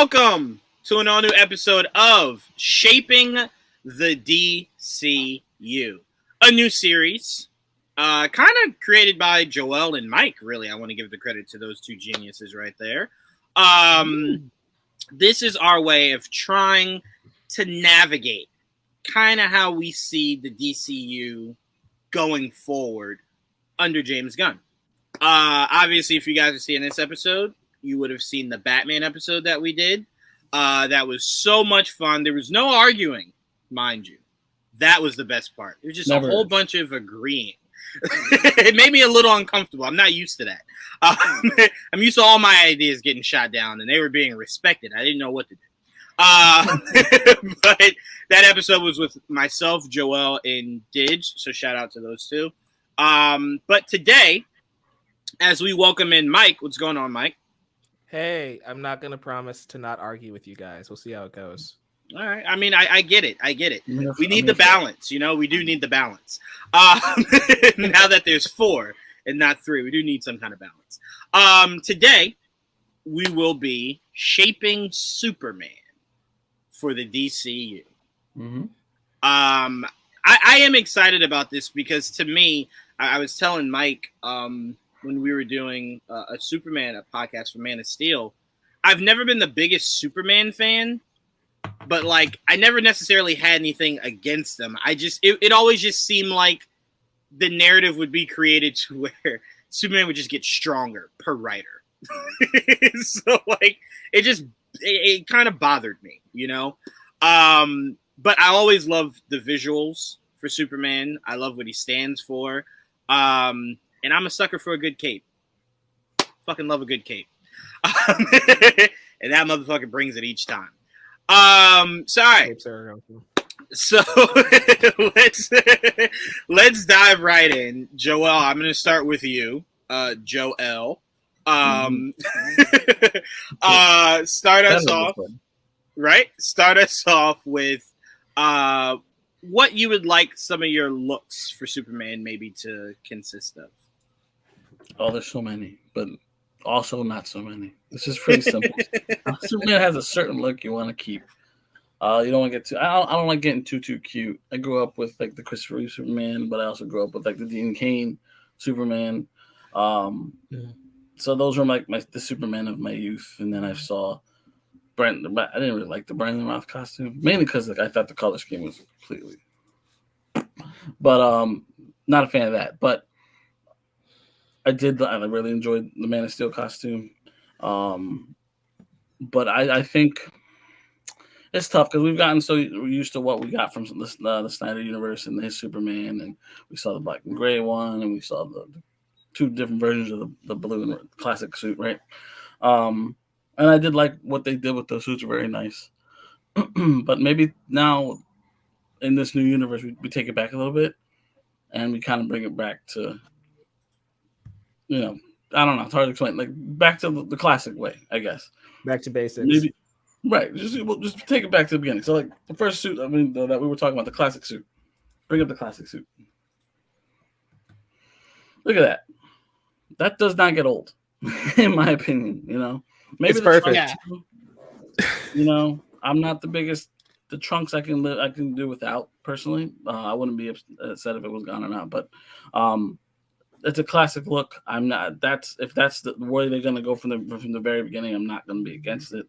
welcome to an all-new episode of Shaping the DCU, a new series, kind of created by Joel and Mike. Really, I want to give the credit to those two geniuses right there. This is our way of trying to navigate kind of how we see the DCU going forward under James Gunn. Obviously, if you guys are seeing this episode, you would have seen the Batman episode that we did. That was so much fun. There was no arguing, mind you. That was the best part. It was just a whole bunch of agreeing. It made me a little uncomfortable. I'm not used to that. I'm used to all my ideas getting shot down, and they were being respected. I didn't know what to do. But that episode was with myself, Joel, and Didge, so shout out to those two. But today, as we welcome in Mike, what's going on, Mike? Hey, I'm not going to promise to not argue with you guys. We'll see how it goes. All right. I mean, I get it. We need the balance. You know, we do need the balance. Now that there's 4 and not 3, we do need some kind of balance. Today, we will be shaping Superman for the DCU. Mm-hmm. I am excited about this because, to me, I was telling Mike when we were doing a podcast for Man of Steel, I've never been the biggest Superman fan, but like I never necessarily had anything against them. It always just seemed like the narrative would be created to where Superman would just get stronger per writer. So like it kind of bothered me, you know. But I always love the visuals for Superman. I love what he stands for. And I'm a sucker for a good cape. Fucking love a good cape. And that motherfucker brings it each time. Sorry. So let's dive right in. Joel, I'm going to start with you. Joel. Start us off. Right? Start us off with what you would like some of your looks for Superman maybe to consist of. Oh, there's so many, but also not so many. This is pretty simple. Superman has a certain look you want to keep. You don't want to get too. I don't like getting too cute. I grew up with like the Christopher Reeve Superman, but I also grew up with like the Dean Cain Superman. So those were like the Superman of my youth, and then I saw Brent. I didn't really like the Brandon Routh costume, mainly because like I thought the color scheme was completely. But not a fan of that. But I really enjoyed the Man of Steel costume. But I think it's tough because we've gotten so used to what we got from the Snyder Universe and his Superman, and we saw the black and gray one, and we saw the 2 different versions of the blue and classic suit, right? And I did like what they did with those suits, are very nice. But maybe now in this new universe, we take it back a little bit, and we kind of bring it back to, you know, I don't know. It's hard to explain. Like back to the classic way, I guess. Back to basics. Maybe, right. Just take it back to the beginning. So like the first suit, that we were talking about, the classic suit. Bring up the classic suit. Look at that. That does not get old, in my opinion. You know, maybe it's perfect. Yeah. You know, I'm not the biggest. The trunks I can do without personally. I wouldn't be upset if it was gone or not, but it's a classic look. I'm not. If that's the way they're gonna go from the very beginning, I'm not gonna be against it.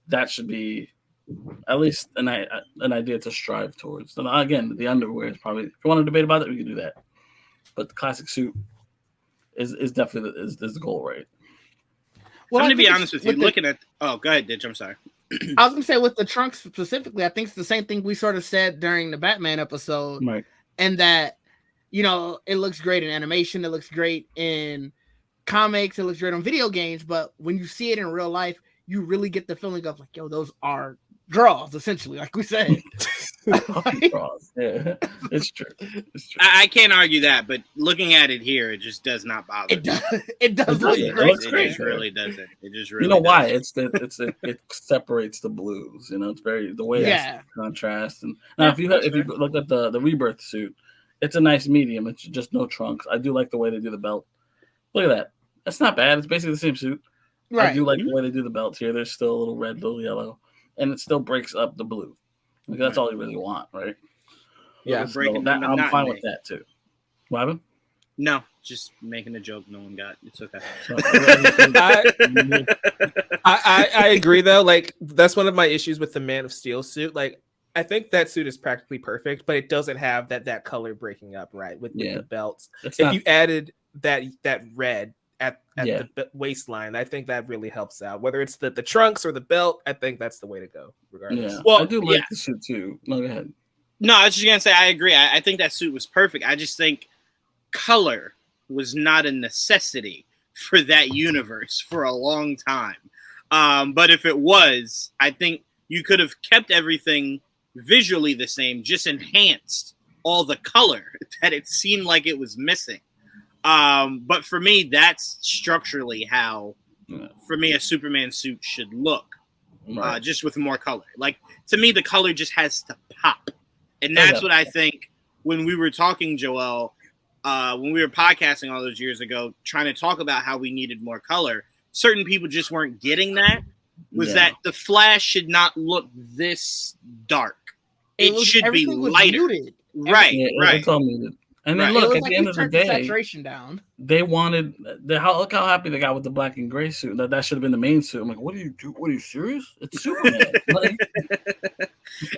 That should be at least an idea to strive towards. And again, the underwear is probably. If you want to debate about it, we can do that. But the classic suit is definitely the goal, right? Well, I'm gonna be honest with you. Looking at go ahead, Ditch. I'm sorry. I was gonna say with the trunks specifically, I think it's the same thing we sort of said during the Batman episode, right? And that, you know, it looks great in animation, it looks great in comics, it looks great on video games, but when you see it in real life, you really get the feeling of like, yo, those are draws, essentially, like we said. Draws. Yeah, it's true. I can't argue that, but looking at it here, it just does not bother. It does look great. It just really doesn't. It just really. You know why? Doesn't. It separates the blues. You know, it's very the way it's contrast. And now, if you look at the Rebirth suit, it's a nice medium. It's just no trunks. I do like the way they do the belt. Look at that. That's not bad. It's basically the same suit. Right. I do like the way they do the belts here. There's still a little red, little yellow, and it still breaks up the blue. Like, that's all you really want, right? Yeah, So I'm fine with that too. What happened? No, just making a joke no one got. It's okay. I agree though. Like, that's one of my issues with the Man of Steel suit. Like, I think that suit is practically perfect, but it doesn't have that color breaking up right with the belts. If you added that red at the waistline, I think that really helps out. Whether it's the trunks or the belt, I think that's the way to go. Regardless. Yeah. Well, I do like the suit too. No, go ahead. No, I was just gonna say I agree. I think that suit was perfect. I just think color was not a necessity for that universe for a long time. But if it was, I think you could have kept everything visually the same, just enhanced all the color that it seemed like it was missing. But for me, that's structurally how, for me, a Superman suit should look, just with more color. Like, to me, the color just has to pop. And that's what I think when we were talking, Joel, when we were podcasting all those years ago, trying to talk about how we needed more color, certain people just weren't getting that, that the Flash should not look this dark. It should be lighter. Right, right. It's all muted. And then look, at the end of the day, saturation down. They wanted look how happy they got with the black and gray suit. That should have been the main suit. I'm like, what do you do? What are you serious? It's Superman.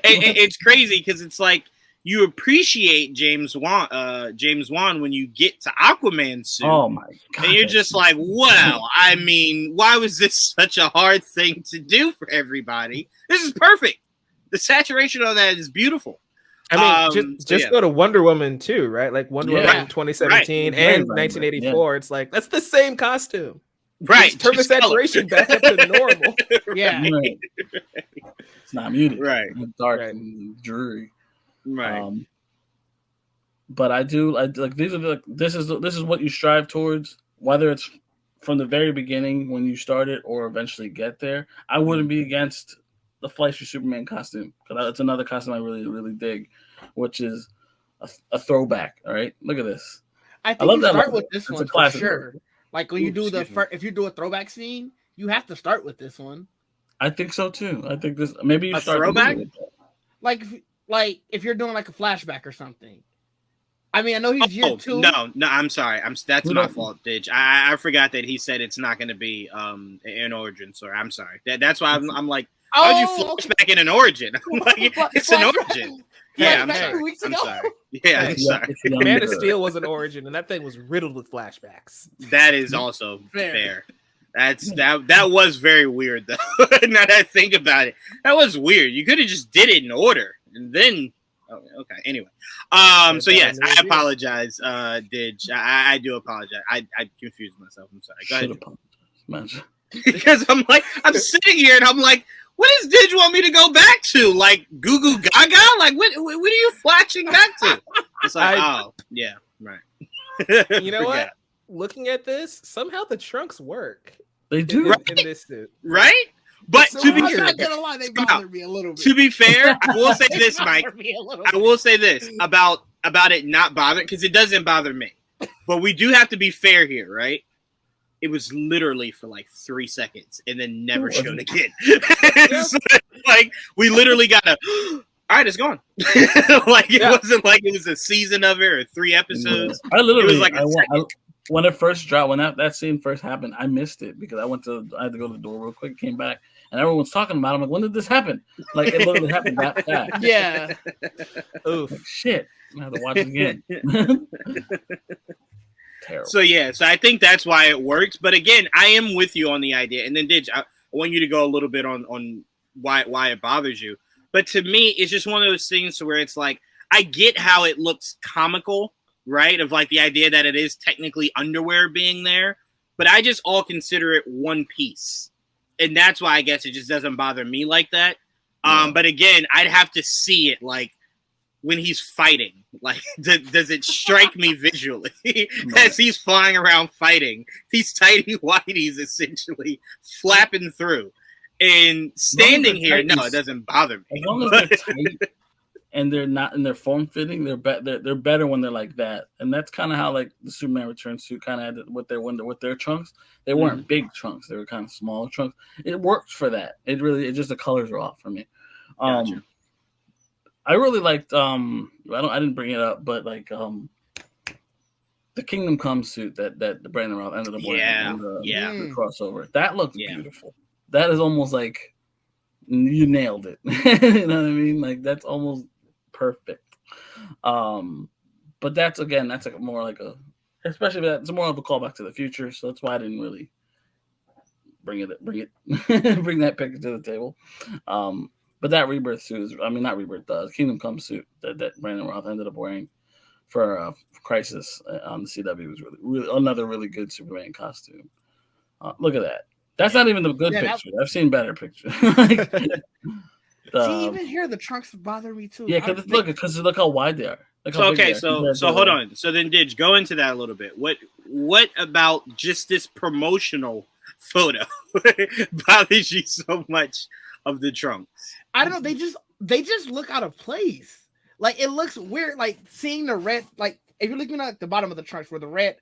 It's crazy because it's like you appreciate James Wan when you get to Aquaman suit. Oh my god! And you're just like, well, I mean, why was this such a hard thing to do for everybody? This is perfect. The saturation on that is beautiful. I mean, just go to Wonder Woman too, right? Like Wonder Woman 2017 and 1984. It's like that's the same costume, right? Just turn the saturation back up to normal. Right. It's not muted, right? It's dark and dreary, right? But I like these are this is what you strive towards, whether it's from the very beginning when you start it or eventually get there. I wouldn't be against the Fleischer Superman costume, because it's another costume I really, really dig, which is a throwback. All right, look at this. I think you start with this one for sure. Like when you do if you do a throwback scene, you have to start with this one. I think so too. I think this maybe you start throwback. Like if you're doing like a flashback or something. I mean, I know he's year 2. No, I'm sorry. That's my fault, Didge. I forgot that he said it's not going to be an origin story. I'm sorry. That's why I'm like. How would you flash back in an origin? Like, it's an origin. Yeah, I'm sorry. I'm sorry. Yeah, I'm sorry. Man of Steel was an origin, and that thing was riddled with flashbacks. That is also fair. That was very weird, though. Now that I think about it, that was weird. You could have just did it in order, and then. Oh, okay. Anyway, so yes, I apologize, Didge. I do apologize. I confused myself. I'm sorry. Go ahead. Because I'm sitting here and I'm like, what does Didge want me to go back to? Like Goo Goo Gaga? Like what are you flashing back to? It's like, yeah, right. You know what? Looking at this, somehow the trunks work. They do in this suit, right? But so to be fair, not gonna lie, they bother me a little bit. To be fair, I will say this, Mike. I will say this about it not bothering, because it doesn't bother me. But we do have to be fair here, right? It was literally for like 3 seconds and then never showed again. So, like we literally got a all right, it's gone. Like it wasn't like it was a season of it or 3 episodes. I literally it was like when it first dropped, when that scene first happened, I missed it because I had to go to the door real quick, came back, and everyone's talking about it. I'm like, when did this happen? Like it literally happened that fast. Yeah. Oh shit. I have to watch it again. Terrible. So I think that's why it works. But again, I am with you on the idea. And then I want you to go a little bit on why it bothers you. But to me, it's just one of those things where it's like, I get how it looks comical, right? Of like the idea that it is technically underwear being there, but I just all consider it one piece. And that's why I guess it just doesn't bother me like that. But again, I'd have to see it like when he's fighting. Like, does it strike me visually as he's flying around fighting? These tidy whities essentially flapping through. And standing here, no, it doesn't bother me. As long as they're tight and they're not in their form fitting. They're better when they're like that, and that's kind of how like the Superman Returns suit kind of had with their trunks. They weren't big trunks; they were kind of small trunks. It worked for that. It just the colors were off for me. Gotcha. I really liked I didn't bring it up, but like the Kingdom Come suit that Brandon Routh ended up wearing the crossover. That looked beautiful. That is almost like you nailed it. You know what I mean? Like that's almost perfect. But that's like more like especially that's more of a callback to the future. So that's why I didn't really bring that picture to the table. But that Rebirth suit not Rebirth, Kingdom Come suit that Brandon Routh ended up wearing for Crisis on the CW was really another really good Superman costume. Look at that. That's not even the good picture. I've seen better pictures. See, even here, the trunks bother me too. Yeah, because look how wide they are. So hold on. So then, Didge, go into that a little bit. What about just this promotional photo bothers you so much of the trunks? I don't know. They just look out of place. Like it looks weird. Like seeing the red. Like if you're looking at the bottom of the trunks where the red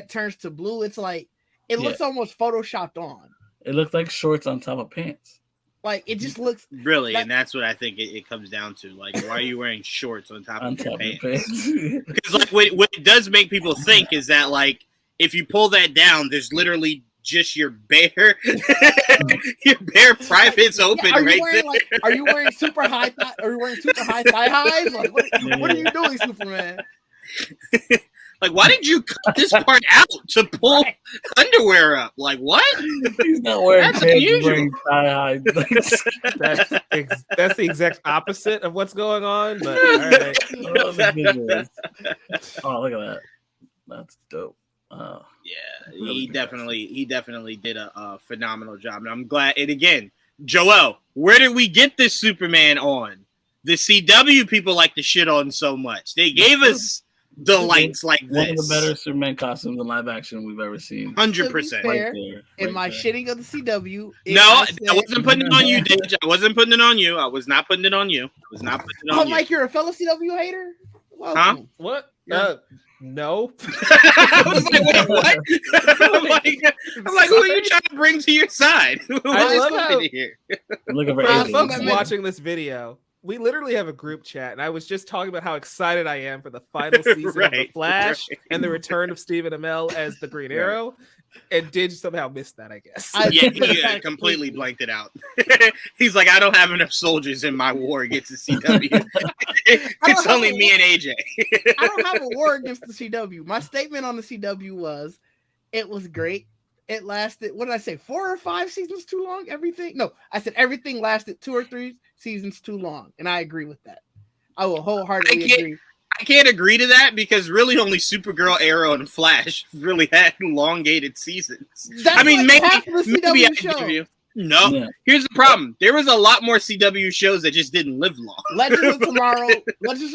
turns to blue, it's like it looks almost photoshopped on. It looks like shorts on top of pants. Like it just looks really, and that's what I think it comes down to. Like, why are you wearing shorts on top of your pants? Because like what it does make people think is that like if you pull that down, there's literally just your bare privates open right there. Like, are you wearing super high thigh highs? Like, what are you doing, Superman? Like, why did you cut this part out to pull underwear up? Like, what? He's not wearing pants, he's wearing thigh highs. That's the exact opposite of what's going on. But all right. Oh, look at that. That's dope. Yeah, he definitely did a phenomenal job, and I'm glad. And again, Joel, where did we get this Superman on? The CW people like to shit on so much. They gave us delights like this. One of the better Superman costumes in live action we've ever seen. 100%. In my shitting of the CW, no, I wasn't putting it on you, Dave. I wasn't putting it on you. I was not putting it on you. Oh, Mike, you're a fellow CW hater? Huh? What? No. I was like, wait, what? I'm like, who are you trying to bring to your side? I love how here. Looking for folks watching this video. We literally have a group chat, and I was just talking about how excited I am for the final season of The Flash and the return of Stephen Amell as the Green Arrow. And Didge somehow missed that, I guess. He completely blanked it out. He's like, I don't have enough soldiers in my war against the CW. It's only me and AJ. I don't have a war against the CW. My statement on the CW was, it was great. It lasted, what did I say, 4 or 5 seasons too long? Everything? No, I said everything lasted 2 or 3 seasons too long. And I agree with that. I will wholeheartedly agree. I can't agree to that because really only Supergirl, Arrow, and Flash really had elongated seasons. That's maybe I give you. No, here's the problem. There was a lot more CW shows that just didn't live long. Legends of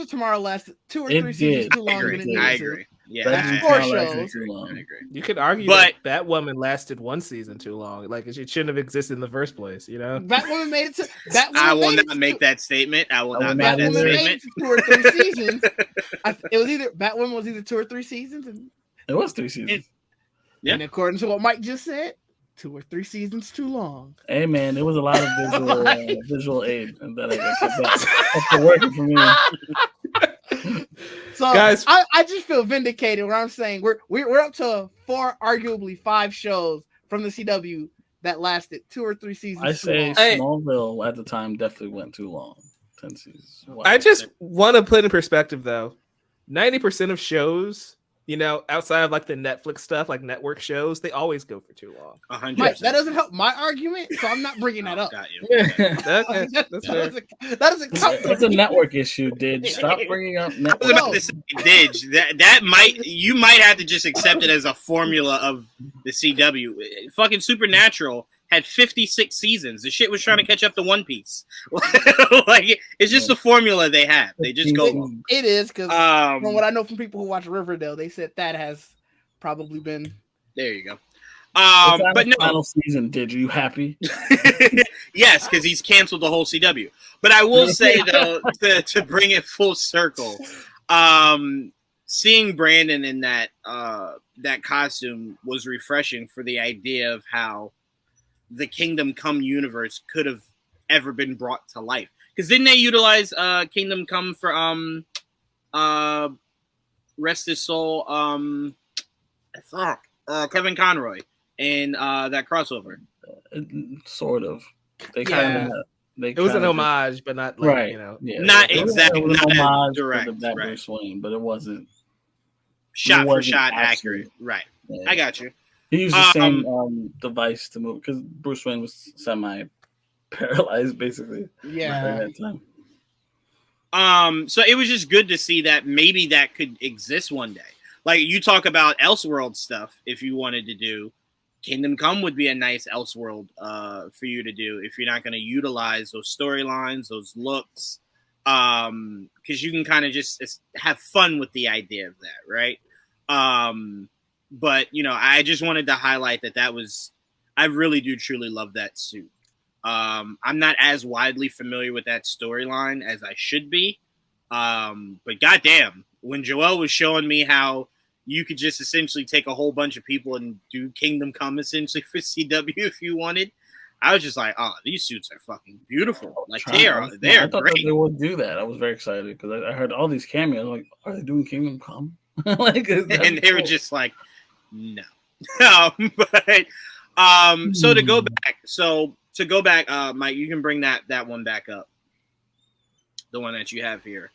Tomorrow lasted 2 or 3 seasons too long. I agree. Yeah, that's 4 shows. I agree. You could argue that Batwoman lasted 1 season too long. Like it shouldn't have existed in the first place, you know? Batwoman made it to. I will not make that statement. I will not make that statement. 2 or 3 seasons. It was either Batwoman was either 2 or 3 seasons, and it was 3 seasons. In accordance to what Mike just said, 2 or 3 seasons too long. Hey man, there was a lot of visual aid that I guess that's working for me. So guys, I just feel vindicated where I'm saying we're up to 4, arguably 5 shows from the CW that lasted 2 or 3 seasons. I say Smallville at the time definitely went too long. 10 seasons. Wow. I just want to put in perspective though, 90% of shows, you know, outside of like the Netflix stuff, like network shows, they always go for too long. 100%. Mike, that doesn't help my argument, so I'm not bringing that up. Got you. That doesn't count. That's a network issue, Didge. Stop bringing up network. I was about to say, Didge, you might have to just accept it as a formula of the CW. Fucking Supernatural had 56 seasons. The shit was trying to catch up to One Piece. Like it's just the formula they have. They just go. It is because from what I know from people who watch Riverdale, they said that has probably been. There you go. But no, final season. Did you happy? Yes, because he's canceled the whole CW. But I will say though, to bring it full circle, seeing Brandon in that costume was refreshing for the idea of how the Kingdom Come universe could have ever been brought to life. Because didn't they utilize Kingdom Come for rest his soul? Kevin Conroy in that crossover. Sort of. They it was an homage, but not like, right. Not exactly. Not homage direct. For that Bruce Wayne, but it wasn't shot for shot accurate. Right. Yeah. I got you. He used the same device to move because Bruce Wayne was semi-paralyzed, basically. Yeah. At that time. So it was just good to see that maybe that could exist one day. Like you talk about Elseworld stuff, if you wanted to do, Kingdom Come would be a nice Elseworld for you to do if you're not going to utilize those storylines, those looks, because you can kind of just have fun with the idea of that, right? But I just wanted to highlight that was, I really do truly love that suit. I'm not as widely familiar with that storyline as I should be, but goddamn, when Joel was showing me how you could just essentially take a whole bunch of people and do Kingdom Come essentially for CW if you wanted, I was just like, oh, these suits are fucking beautiful. Like they're I thought great. that they would do that. I was very excited because I heard all these cameos. Like, are they doing Kingdom Come? Like, and they were just like, no. So to go back, Mike, you can bring that one back up. The one that you have here.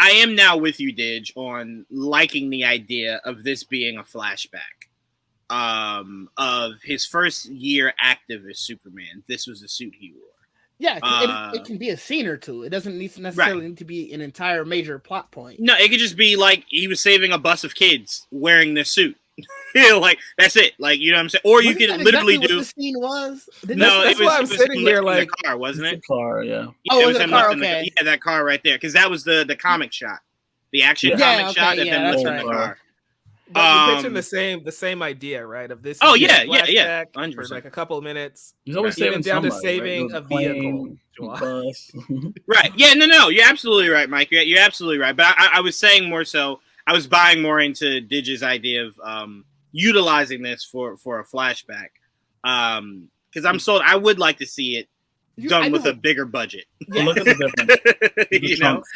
I am now with you, Didge, on liking the idea of this being a flashback of his first year active as Superman. This was the suit he wore. Yeah, it can be a scene or two. It doesn't necessarily need to be an entire major plot point. No, it could just be like he was saving a bus of kids wearing this suit. Like that's it. Like you know what I'm saying. Or you could literally do. What the scene was. No, that's why I'm sitting here like the car, wasn't it? The car, yeah. Oh, it was a car. Okay. That car right there, because that was the comic shot, the action comic shot of him lifting the car. But you're pitching the same idea, right? Of this. Oh yeah. For like a couple of minutes. He's always even down to saving a vehicle. Right. Yeah. No. You're absolutely right, Mike. You're absolutely right. But I was saying more so. I was buying more into Didge's idea of utilizing this for a flashback, because I'm sold. I would like to see it done with a bigger budget. Yeah. Look at the difference.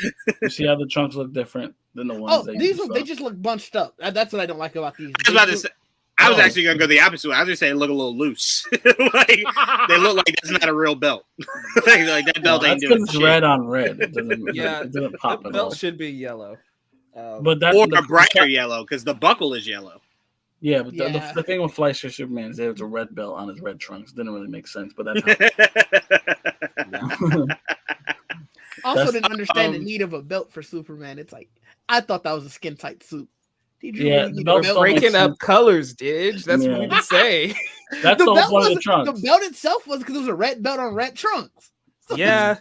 You see how the trunks look different than the ones. They just look bunched up. That's what I don't like about these. I was actually gonna go the opposite way. I was just saying, look a little loose. Like they look like that's not a real belt. like that belt ain't doing shit. Red on red. It doesn't pop. The belt should be yellow. But that's or a brighter yellow because the buckle is yellow. Yeah, but the thing with Fleischer Superman is there's a red belt on his red trunks. Didn't really make sense, but that's also didn't understand the need of a belt for Superman. It's like I thought that was a skin tight suit. The belt's breaking up colors, Didge. That's what we would say. That's the whole point of the trunks. The belt itself was because it was a red belt on red trunks. Yeah.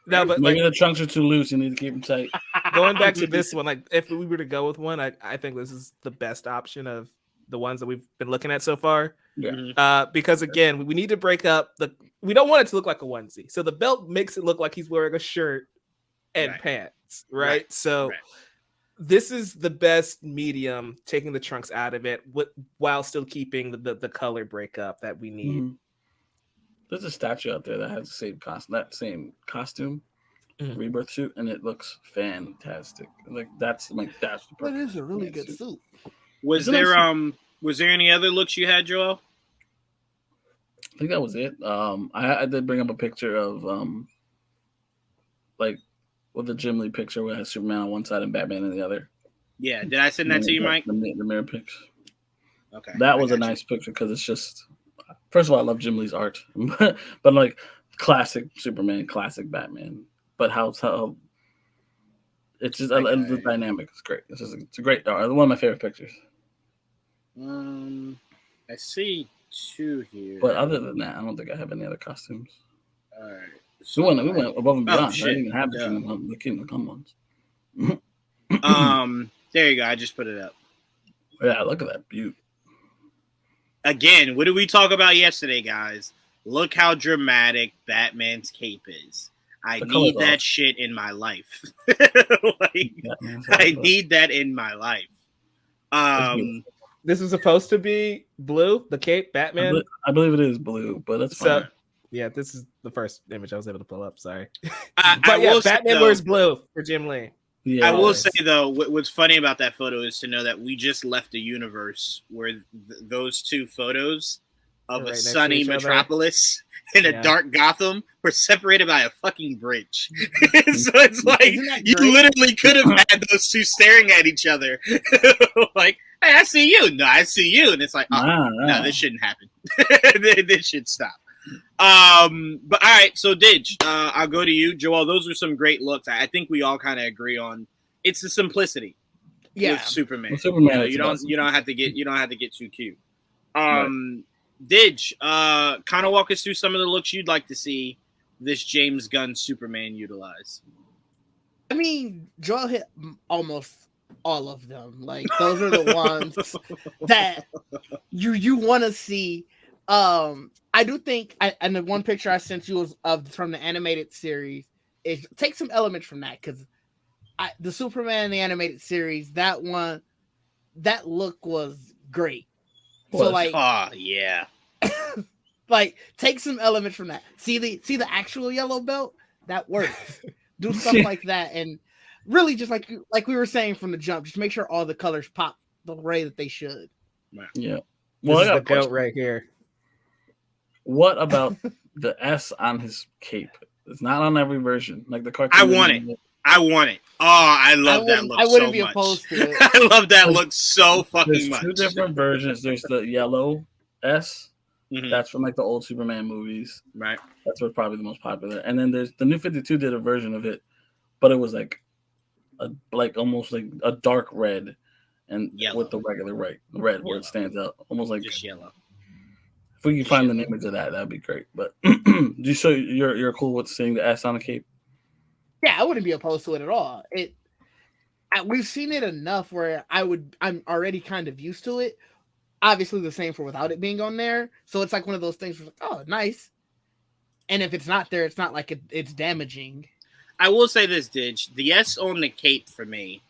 No, but maybe the trunks are too loose. You need to keep them tight. Going back to this one, like if we were to go with one, I think this is the best option of the ones that we've been looking at so far. Yeah. Because again, we need to break up we don't want it to look like a onesie. So the belt makes it look like he's wearing a shirt and pants, right? So this is the best medium, taking the trunks out of it while still keeping the color breakup that we need. Mm-hmm. There's a statue out there that has the same costume, Rebirth suit, and it looks fantastic. That's the perfect. That is a really good suit. Was there any other looks you had, Joel? I think that was it. I did bring up a picture of with the Jim Lee picture where it has Superman on one side and Batman on the other. Yeah, did I send that to you, Mike? The mirror pics. Okay, that was a nice picture because it's just. First of all, I love Jim Lee's art, but like classic Superman, classic Batman. But how it's just the dynamic is great. It's a great art. One of my favorite pictures. I see two here. But other than that, I don't think I have any other costumes. All right. So, we went above and beyond. Shit. I didn't even have the Kingdom Come ones. There you go. I just put it up. Yeah, look at that beaut. again, what did we talk about yesterday, guys? Look how dramatic Batman's cape is. I need that shit in my life. I need that in my life. This is supposed to be blue, the cape, Batman. I believe it is blue, but that's fine. Yeah, this is the first image I was able to pull up. Sorry, Batman wears blue for Jim Lee. Yeah, I will say though, what's funny about that photo is to know that we just left a universe where those two photos of a sunny Metropolis and a dark Gotham were separated by a fucking bridge. So it's like you literally could have had those two staring at each other, like, "Hey, I see you." No, I see you, and it's like, no, this shouldn't happen. This should stop. But all right, so Didge, I'll go to you, Joel. Those are some great looks. I think we all kind of agree on it's the simplicity. With Superman. With Superman, you don't have to get too cute. Didge, kind of walk us through some of the looks you'd like to see this James Gunn Superman utilize. I mean, Joel hit almost all of them. Like, those are the ones that you want to see. I do think, and the one picture I sent you was from the animated series. It takes some elements from that, because the Superman in the animated series, that look was great. So like, yeah, like take some elements from that. See the actual yellow belt that works. Do stuff like that, and really just like we were saying from the jump, just make sure all the colors pop the way that they should. Yeah. Well, this is the belt right here. What about the S on his cape? It's not on every version. Like the cartoon. I want it. Oh, I love that look so much. I wouldn't be opposed to it. I love that look so fucking much. There's two different versions. There's the yellow S. Mm-hmm. That's from like the old Superman movies. Right. That's what's probably the most popular. And then there's the New 52 did a version of it, but it was like almost like a dark red and yellow with the regular red where it stands out. Almost like just yellow. If we can find an image of that'd be great. But you're cool with seeing the S on the cape? Yeah, I wouldn't be opposed to it at all. We've seen it enough where I'm already kind of used to it. Obviously, the same for without it being on there. So it's like one of those things where it's like, oh, nice. And if it's not there, it's not like it's damaging. I will say this, Didge. The S on the cape for me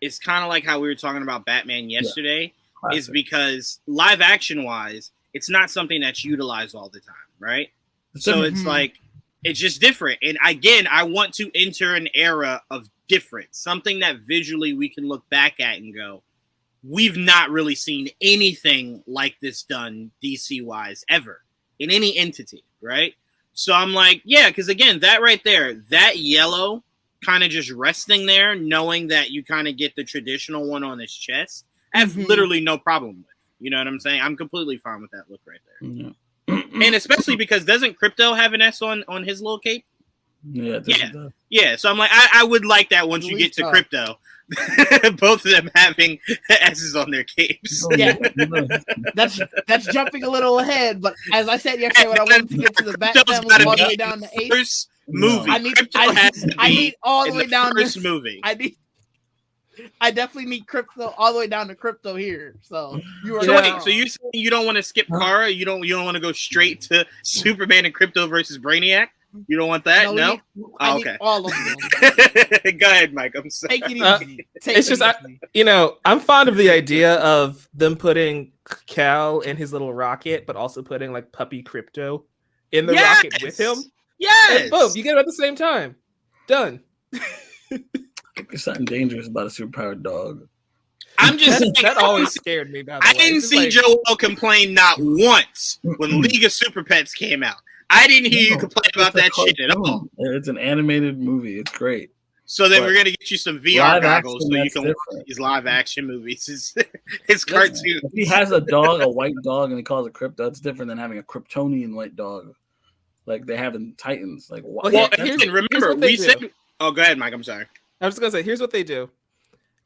is kind of like how we were talking about Batman yesterday. Yeah, is because live action wise, it's not something that's utilized all the time, right? So it's like, it's just different. And again, I want to enter an era of different, something that visually we can look back at and go, we've not really seen anything like this done DC-wise ever in any entity, right? So I'm like, yeah, because again, that right there, that yellow kind of just resting there, knowing that you kind of get the traditional one on his chest, I have literally no problem with. You know what I'm saying? I'm completely fine with that look right there. Yeah. And especially because doesn't Krypto have an S on his little cape? Yeah. So I'm like, I would like that once you get to Krypto. Both of them having S's on their capes. Yeah. That's jumping a little ahead, but as I said yesterday, when I wanted to get to the Batman all the way down to 8. First movie. I need all the way down to first movie. I definitely need Krypto all the way down to Krypto here. So you are so you say you don't want to skip Kara? You don't want to go straight to Superman and Krypto versus Brainiac? You don't want that? No? I need all of them. Go ahead, Mike. I'm sorry. Take it easy. It's just I'm fond of the idea of them putting Cal in his little rocket, but also putting like puppy Krypto in the rocket with him. Yes. And boom, you get them at the same time. Done. There's something dangerous about a superpowered dog. I'm just saying, that always scared me. By the way. I didn't see Joel complain not once when League of Super Pets came out. I didn't hear you complain about that shit at all. It's an animated movie. It's great. So then we're gonna get you some VR goggles so you can watch these live action movies. It's cartoons. If he has a dog, a white dog, and he calls it Krypto, it's different than having a Kryptonian white dog, like they have in Titans. Like, remember we said. Oh, go ahead, Mike. I'm sorry. I was gonna say, here's what they do.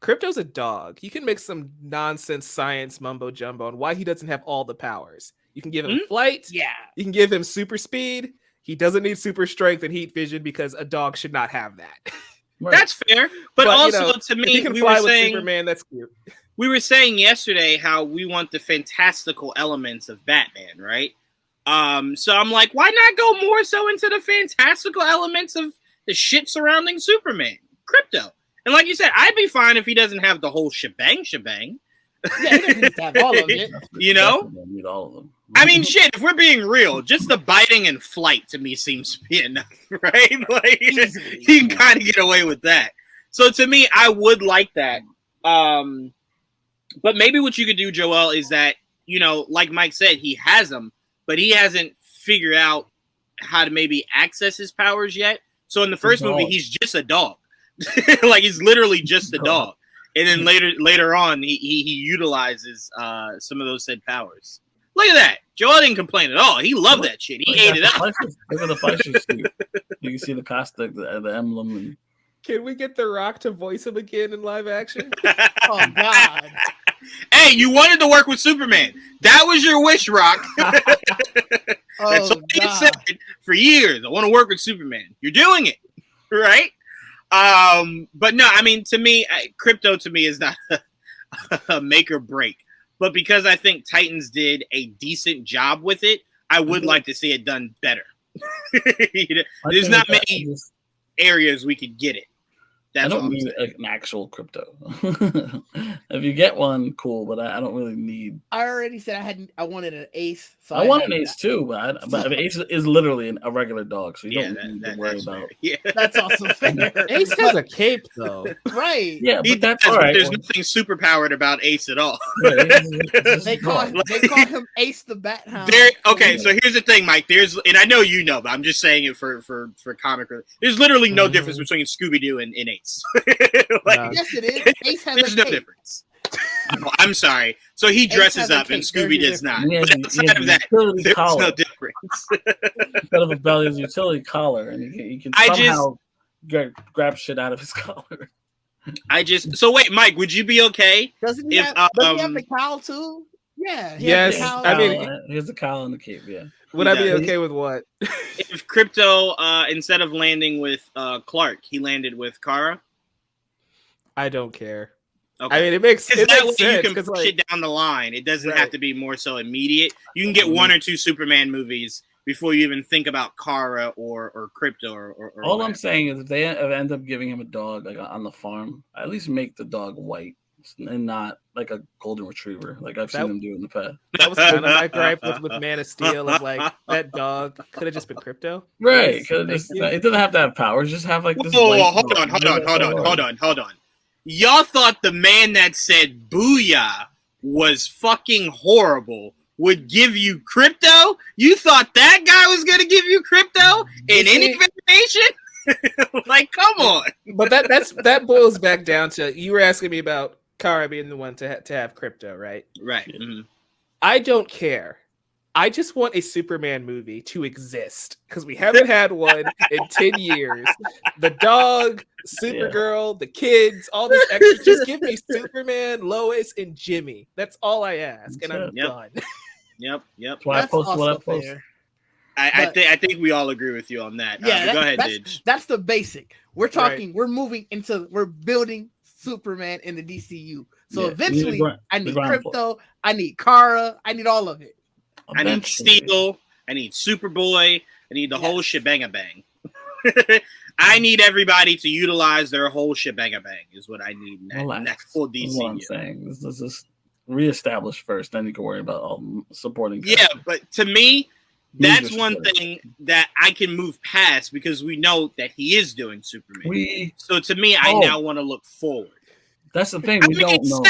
Krypto's a dog. You can make some nonsense science mumbo jumbo on why he doesn't have all the powers. You can give him flight. Yeah. You can give him super speed. He doesn't need super strength and heat vision because a dog should not have that. Right. That's fair. But also, to me, if he can fly with Superman, that's cute. we were saying yesterday how we want the fantastical elements of Batman, right? So I'm like, why not go more so into the fantastical elements of the shit surrounding Superman, Krypto? And like you said, I'd be fine if he doesn't have the whole shebang. Yeah, he doesn't need to have all of it. You know? Need all of them. I mean, shit, if we're being real, just the biting and flight to me seems to be enough, right? Like, Easily. you can kind of get away with that. So to me, I would like that. But maybe what you could do, Joel, is that, you know, like Mike said, he has them, but he hasn't figured out how to maybe access his powers yet. So in the first movie, he's just a dog. Like, he's literally just a dog. And then later on, he utilizes some of those said powers. Look at that. Joel didn't complain at all. He loved that shit. He ate it up. Look at the Fleischer suit. You can see the costume, the emblem. And... Can we get The Rock to voice him again in live action? Oh, God. Hey, you wanted to work with Superman. That was your wish, Rock. That's all you said for years. I want to work with Superman. You're doing it, right? But no, I mean, to me, Krypto to me is not a make or break. But because I think Titans did a decent job with it, I would like to see it done better. There's not many areas we could get it. That's I don't need an actual Krypto. If you get one, cool. But I don't really need. I already said I wanted an ace. So I want an ace too, but an ace is literally a regular dog, so you don't need to worry about. Fair. Yeah, that's also fair. Ace has a cape though, right? Yeah, but that's all right. There's nothing super powered about Ace at all. They call him Ace the Bat Hound. Okay, so here's the thing, Mike. And I know you know, but I'm just saying it for comic. There's literally no difference between Scooby Doo and Ace. Yes, it is. Ace has there's no difference. Oh, I'm sorry. So he dresses up and Scooby does not. But outside of that, there's no difference. Instead of a belt, his utility collar, and you can somehow grab shit out of his collar. So wait, Mike, would you be okay? Doesn't he have the cowl too? Yeah. Yes. I mean, here's the cowl and the cape. Yeah. Would I be okay with what? If Krypto, instead of landing with Clark, he landed with Kara? I don't care. Okay. I mean, it makes sense. You can push it down the line. It doesn't have to be more so immediate. You can get one or two Superman movies before you even think about Kara or Krypto or all whatever. I'm saying is if they end up giving him a dog like on the farm, at least make the dog white and not like a golden retriever like I've seen them do in the past. That was kind of my gripe with Man of Steel of like that dog could have just been Krypto. Right. It doesn't have to have powers, just have like this. Hold on. Y'all thought the man that said booyah was fucking horrible would give you Krypto? You thought that guy was going to give you Krypto in any variation? Like, come on. But that boils back down to, you were asking me about Kara being the one to have Krypto, right? Right. Mm-hmm. I don't care. I just want a Superman movie to exist because we haven't had one in 10 years. The dog, Supergirl, the kids, all this extra. Just give me Superman, Lois, and Jimmy. That's all I ask, and I'm done. Yep. That's why I post what I post. I think we all agree with you on that. Yeah, go ahead, Didge. That's the basic. We're talking. Right. We're building Superman in the DCU. So eventually, I need Krypto. I need Kara. I need all of it. I need Steel. I need Superboy. I need the whole shebang-a-bang. I need everybody to utilize their whole shebang-a-bang is what I need in that full DCU. That's what I'm saying. This is reestablished first, then you can worry about all supporting. Yeah, but to me, that's one thing that I can move past because we know that he is doing Superman. So to me, I now want to look forward. That's the thing. We don't know.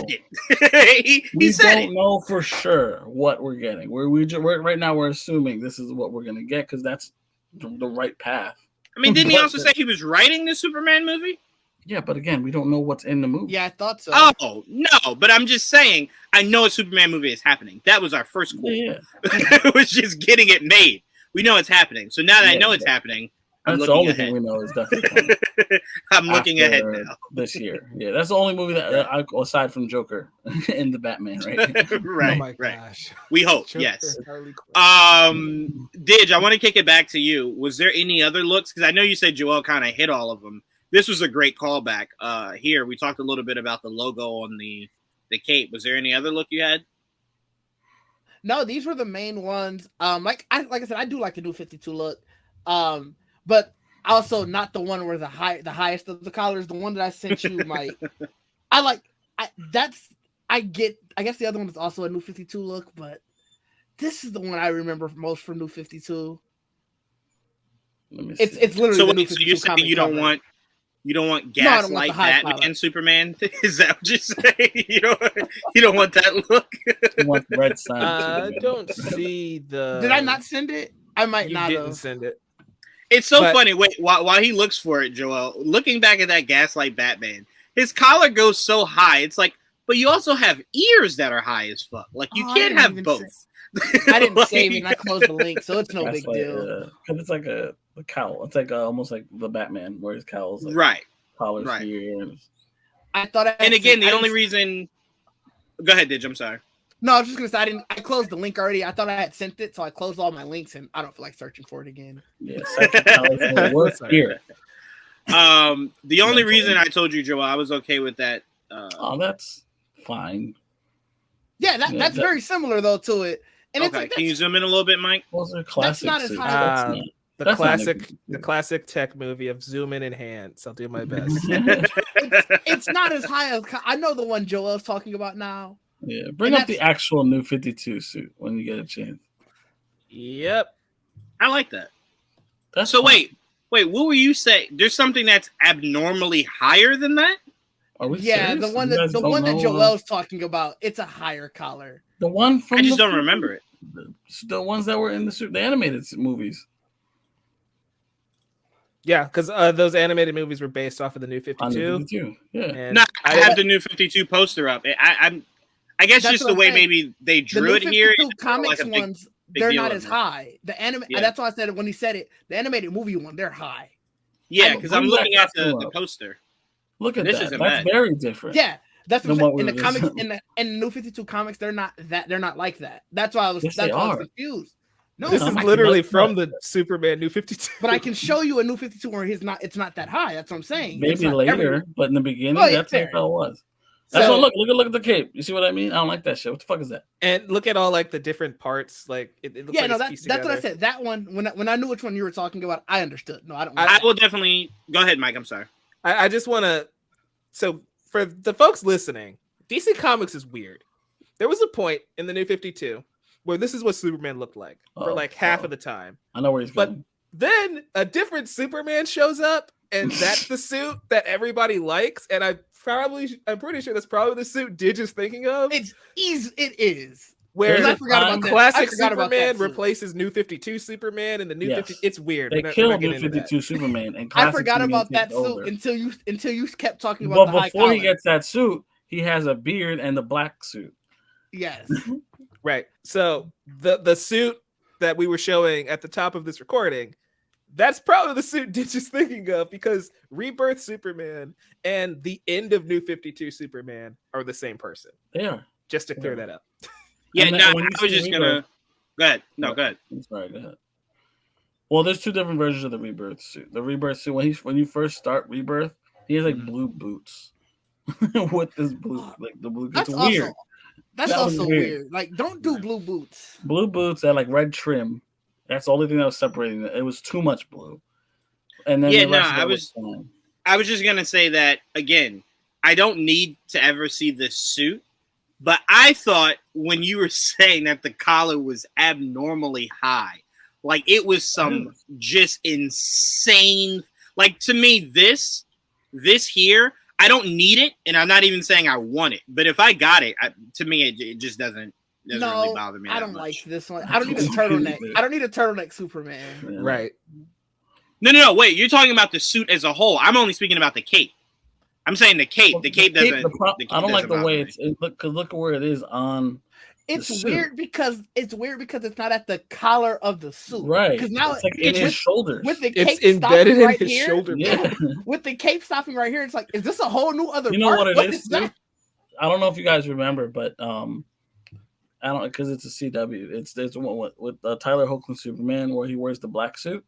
We don't know for sure what we're getting. We're right now we're assuming this is what we're going to get because that's the right path. I mean, didn't he also say he was writing the Superman movie? Yeah, but again, we don't know what's in the movie. Yeah, I thought so. Oh, no, but I'm just saying, I know a Superman movie is happening. That was our first goal. Yeah. It was just getting it made. We know it's happening. So now that I know it's happening, that's the only thing we know is definitely I'm looking ahead now. This year. Yeah, that's the only movie that I, aside from Joker and the Batman, right? Right. Oh my gosh. We hope, Joker, yes. Didge, I want to kick it back to you. Was there any other looks? Because I know you said Joel kind of hit all of them. This was a great callback. Here, we talked a little bit about the logo on the the cape. Was there any other look you had? No, these were the main ones. Like I said, I do like the new 52 look. But also not the one where the highest of the collars, the one that I sent you, Mike. I guess the other one is also a new 52 look, but this is the one I remember most from New 52. It's literally so. The new So you're saying you don't want Gaslight Batman Superman? Is that what you're saying? You don't want that look? You want the red sign? I don't see the. Did I not send it? I might not didn't have. send it. It's so funny. Wait, while he looks for it, Joel, looking back at that Gaslight Batman, his collar goes so high. It's like, but you also have ears that are high as fuck. Like you can't have both. I didn't save it and I closed the link, so it's no big deal. Because it's like a cowl. It's like almost like the Batman, where his cowl's like right. Collars here. I thought. And again, the only reason. Go ahead, Didge. I'm sorry. No, I was just gonna say I closed the link already. I thought I had sent it, so I closed all my links, and I don't feel like searching for it again. Yeah, here. The only reason I told you, Joel, I was okay with that. That's fine. Yeah, that's very similar though to it. And okay, it's can you zoom in a little bit, Mike? Those are classics. That's not as high. The classic tech movie of zoom in enhance. I'll do my best. it's not as high as I know the one Joel's talking about now. Yeah, bring up the actual new 52 suit when you get a chance. Yep, I like that. That's so. Fine. Wait, what were you saying? There's something that's abnormally higher than that? Are we serious? The one that Joel's talking about, it's a higher collar. The one from I just don't remember it. The ones that were in the animated movies. Yeah, because those animated movies were based off of the new 52. Yeah. No, I have the new 52 poster up. I guess that's just the way maybe they drew it here. The comics ones, they're not as high. The anime. That's why I said it when he said it. The animated movie one, they're high. Yeah, because I'm looking at the poster. Look at this. That's very different. Yeah, that's what in the comics. In the new 52 comics, they're not like that. That's why I was. That's why I was confused. No, this is literally from the Superman New 52. But I can show you a New 52 where it's not that high. That's what I'm saying. Maybe later, but in the beginning, that's how it was. That's what, look at the cape. You see what I mean? I don't like that shit. What the fuck is that? And look at all like the different parts. Like it looks like it's pieced that's together. what I said. That one, when I knew which one you were talking about, I understood. No, I don't. I will definitely go ahead, Mike. I'm sorry. I just want to. So for the folks listening, DC Comics is weird. There was a point in the New 52 where this is what Superman looked like for like half of the time. I know where he's going. But then a different Superman shows up, and that's the suit that everybody likes. And I'm pretty sure that's probably the suit Didge is thinking of. It is. Where I forgot about that. Classic Superman replaces New 52 Superman, and the New 50. It's weird. They killed New 52 Superman, and I forgot about that suit until you kept talking about. But before he gets that suit, he has a beard and the black suit. Yes. Right. So the suit that we were showing at the top of this recording, that's probably the suit Ditch is thinking of, because Rebirth Superman and the end of New 52 Superman are the same person. They are. Just to clear that up. Yeah, I was just gonna. Go ahead. No, go ahead. I'm sorry. Go ahead. Well, there's two different versions of the Rebirth suit. The Rebirth suit, when you first start Rebirth, he has like blue boots with this blue, like the blue. It's weird. That's also weird. Like, don't do blue boots. Blue boots that like red trim. That's the only thing that was separating it. It was too much blue. And then I was just gonna say that again. I don't need to ever see this suit, but I thought when you were saying that the collar was abnormally high, like it was some just insane. Like, to me, this here, I don't need it, and I'm not even saying I want it. But if I got it, to me, it just doesn't really bother me. I don't like this one. I don't need a turtleneck. I don't need a turtleneck Superman. Yeah. Right. No. Wait, you're talking about the suit as a whole. I'm only speaking about the cape. I'm saying the cape. The cape doesn't. I don't like the way look at where it is on. It's weird because it's not at the collar of the suit. Right. Because now it's like in his shoulders. With the cape embedded in his here, shoulder. Yeah. With the cape stopping right here, it's like, is this a whole new other? You know part? what it is? I don't know if you guys remember, but I don't, because it's a CW. It's one with Tyler Hoechlin Superman where he wears the black suit.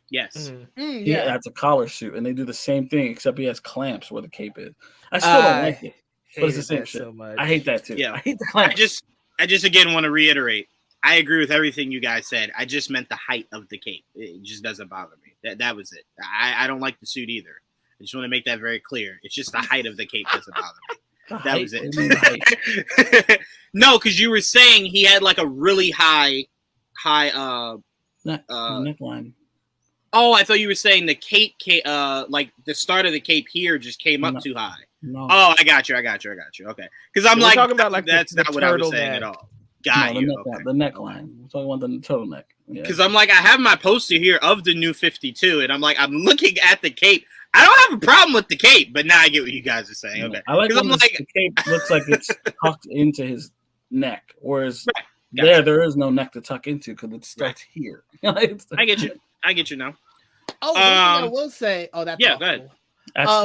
Yes. Yeah, that's a collar suit, and they do the same thing except he has clamps where the cape is. I still don't like it. But it's the same shit. So much. I hate that too. Yeah. I hate the clamps. I just again want to reiterate. I agree with everything you guys said. I just meant the height of the cape. It just doesn't bother me. That was it. I don't like the suit either. I just want to make that very clear. It's just the height of the cape doesn't bother me. That was it. No, because you were saying he had like a really high neckline. Oh, I thought you were saying the cape, like the start of the cape here just came up too high. No. Oh, I got you. Okay, because I'm like, talking about like that's the not what I was saying at all. Got you. The neckline. We're talking about the turtleneck. Because I'm like, I have my poster here of the new 52, and I'm like, I'm looking at the cape. I don't have a problem with the cape, but now I get what you guys are saying. Okay, I like when the cape looks like it's tucked into his neck, whereas there is no neck to tuck into because it starts here. I get you now. Oh, one thing I will say. Oh, that's awful. Go ahead.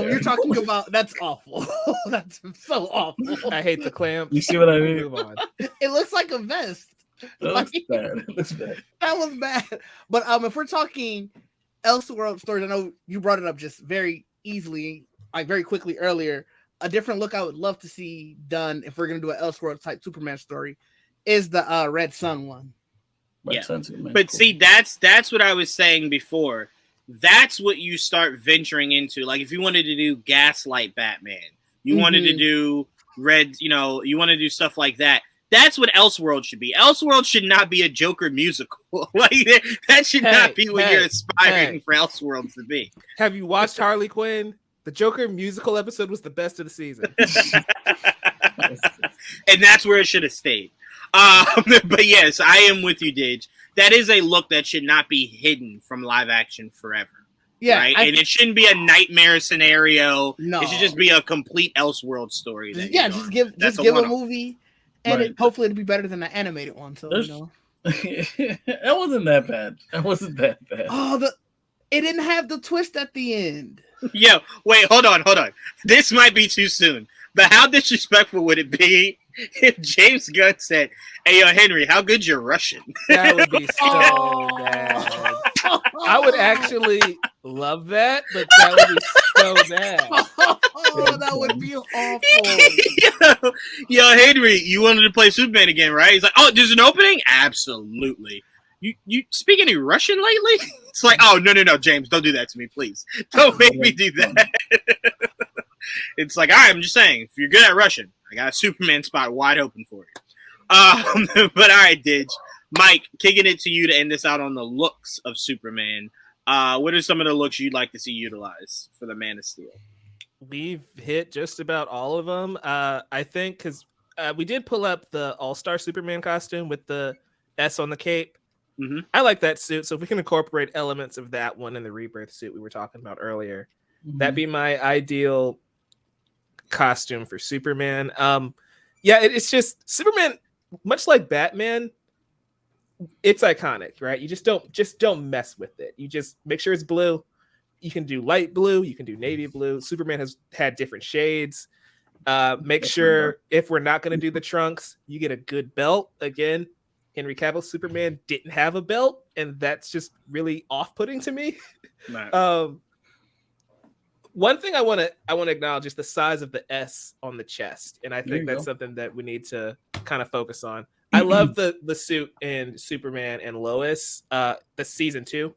You're talking about that's awful. That's so awful. I hate the clamp. You see what I mean? Move on. It looks like a vest. It looks bad. It looks bad. That was bad. But if we're talking Elseworld stories, I know you brought it up just very easily, like very quickly earlier. A different look I would love to see done if we're gonna do an Elseworld type Superman story is the Red Sun one. But see, that's what I was saying before. That's what you start venturing into. Like if you wanted to do Gaslight Batman, you wanted to do Red, you want to do stuff like that. That's what Elseworld should be. Elseworld should not be a Joker musical. Like that should not be what you're aspiring for Elseworld to be. Have you watched Harley Quinn? The Joker musical episode was the best of the season. And that's where it should have stayed. But yes, I am with you, Didge. That is a look that should not be hidden from live action forever. Yeah. Right? And it shouldn't be a nightmare scenario. No. It should just be a complit Elseworld story. Just give a movie, and hopefully it'll be better than the animated one. So, That wasn't that bad. Oh, it didn't have the twist at the end. Yo, wait, hold on. This might be too soon. But how disrespectful would it be if James Gunn said, "Hey, yo, Henry, how good's your Russian?" That would be so bad. I would actually love that, but that would be so bad. Oh, that would be awful. Yo, Henry, you wanted to play Superman again, right? He's like, "Oh, there's an opening? Absolutely. You speak any Russian lately?" It's like, "Oh, no, James, don't do that to me, please. Don't make me do that." It's like, all right, I'm just saying, if you're good at Russian, I got a Superman spot wide open for you. But all right, Didge. Mike, kicking it to you to end this out on the looks of Superman. What are some of the looks you'd like to see utilized for the Man of Steel? We've hit just about all of them. I think because we did pull up the All-Star Superman costume with the S on the cape. Mm-hmm. I like that suit. So if we can incorporate elements of that one in the Rebirth suit we were talking about earlier, that'd be my ideal costume for Superman. It's just Superman, much like Batman, it's iconic, right? You just don't mess with it. You just make sure it's blue. You can do light blue, you can do navy blue. Superman has had different shades. Make sure if we're not going to do the trunks, you get a good belt. Again, Henry Cavill's Superman didn't have a belt, and that's just really off-putting to me. Right. One thing I want to acknowledge is the size of the S on the chest, and I think that's something that we need to kind of focus on. I love the suit in Superman and Lois, the season 2,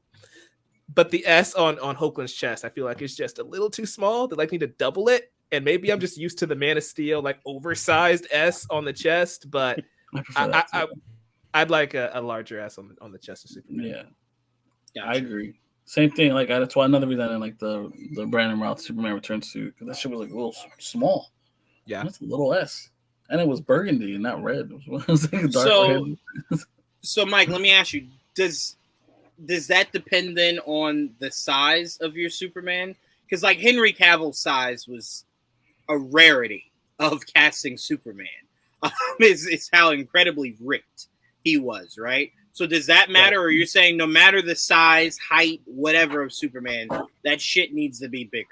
but the S on Hoagland's chest, I feel like it's just a little too small. They need to double it, and maybe I'm just used to the Man of Steel oversized S on the chest, but I'd like a larger S on the chest of Superman. Yeah, gotcha. I agree. Same thing. That's why another reason I didn't like the Brandon Routh Superman Return suit, because that shit was a little small. Yeah, that's a little S, and it was burgundy and not red. It was dark red. So Mike, let me ask you: Does that depend then on the size of your Superman? Because Henry Cavill's size was a rarity of casting Superman. It's how incredibly ripped he was, right? So does that matter, or you're saying no matter the size, height, whatever of Superman, that shit needs to be bigger?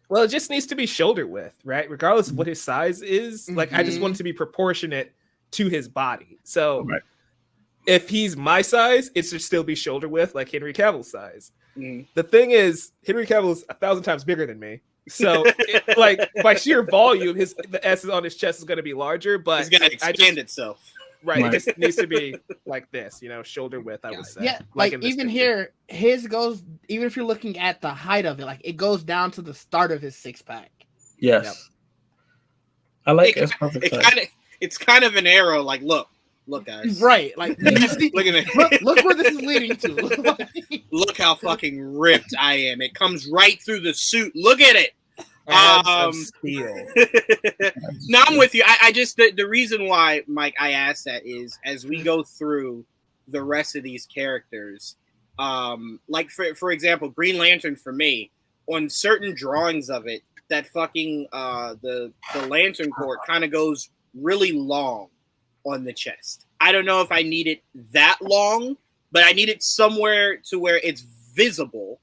Well, it just needs to be shoulder width, right? Regardless of what his size is. I just want it to be proportionate to his body. So if he's my size, it should still be shoulder width like Henry Cavill's size. The thing is, Henry Cavill is 1,000 times bigger than me. So, like by sheer volume, the S on his chest is going to be larger, but it's going to expand itself. Right, it just needs to be like this, shoulder width. I would say. Yeah, like even here, his goes. Even if you're looking at the height of it, like it goes down to the start of his 6-pack. Yes, yep. I like it. It's kind of an arrow. Like, look, guys. Right, like look at me. Look where this is leading to. Look how fucking ripped I am. It comes right through the suit. Look at it. Steel. No, I'm with you. I just the reason why, Mike, I asked that is as we go through the rest of these characters, like for example, Green Lantern for me, on certain drawings of it, that fucking the lantern cord kind of goes really long on the chest. I don't know if I need it that long, but I need it somewhere to where it's visible,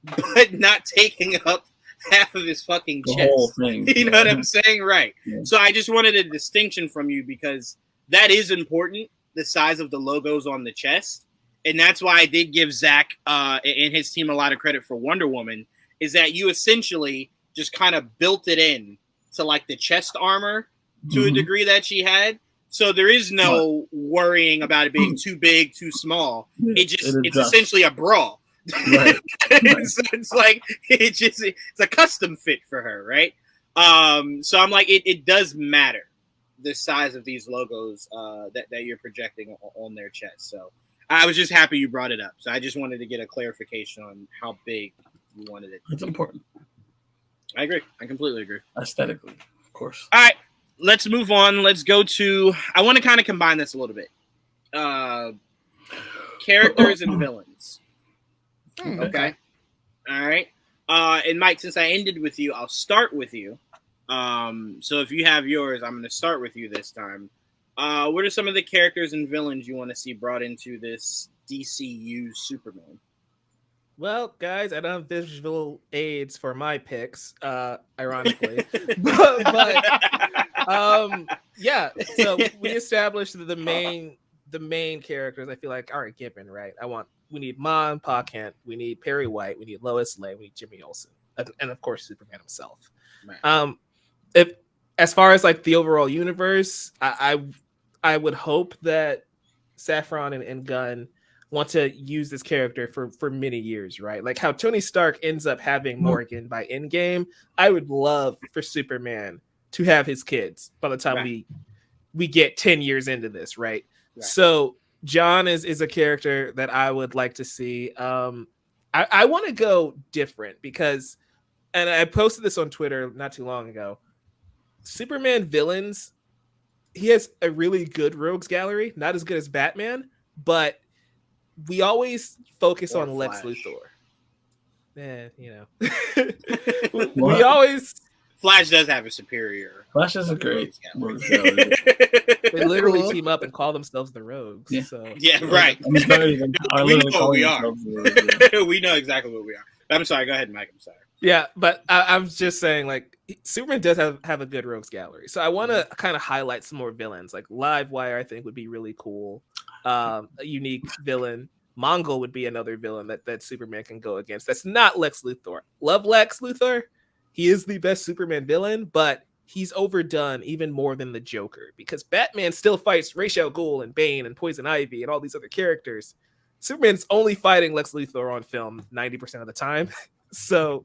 but not taking up half of his fucking chest. The whole thing. You know what I'm saying? Right. Yeah. So I just wanted a distinction from you because that is important, the size of the logos on the chest. And that's why I did give Zach and his team a lot of credit for Wonder Woman, is that you essentially just kind of built it in to like the chest armor to a degree that she had. So there is no worrying about it being too big, too small. It's essentially a bra. Right. It's like it's a custom fit for her, right? So I'm like, it does matter the size of these logos that you're projecting on their chest. So I was just happy you brought it up. So I just wanted to get a clarification on how big you wanted it. It's important. I agree. I completely agree. Aesthetically, of course. All right, let's move on. Let's go to. I want to kind of combine this a little bit. Characters and villains. Okay. All right. And Mike, since I ended with you, I'll start with you. So if you have yours, I'm going to start with you this time. What are some of the characters and villains you want to see brought into this DCU Superman? Well, guys, I don't have visual aids for my picks, ironically. but yeah, so we established the main characters. I feel like are given, right? We need Ma and Pa Kent. We need Perry White. We need Lois Lane. We need Jimmy Olsen, and of course Superman himself. Right. If as far as like the overall universe, I would hope that Safran and Gunn want to use this character for many years, right? Like how Tony Stark ends up having Morgan by Endgame. I would love for Superman to have his kids by the time we get 10 years into this, right? So John is a character that I would like to see. I want to go different because, and I posted this on Twitter not too long ago, Superman villains, he has a really good rogues gallery, not as good as Batman, but we always focus on Lex Luthor. We always... Flash does have a superior. Flash is a great. They literally team up and call themselves the Rogues. Yeah, so. Right. We know what we are. We know exactly what we are. I'm sorry. Go ahead, Mike. I'm sorry. Yeah, but I'm just saying, like, Superman does have a good rogues gallery. So I want to kind of highlight some more villains. Like Livewire, I think would be really cool. A unique villain. Mongol would be another villain that Superman can go against. That's not Lex Luthor. Love Lex Luthor. He is the best Superman villain, but he's overdone even more than the Joker because Batman still fights Ra's al Ghul and Bane and Poison Ivy and all these other characters. Superman's only fighting Lex Luthor on film 90% of the time. So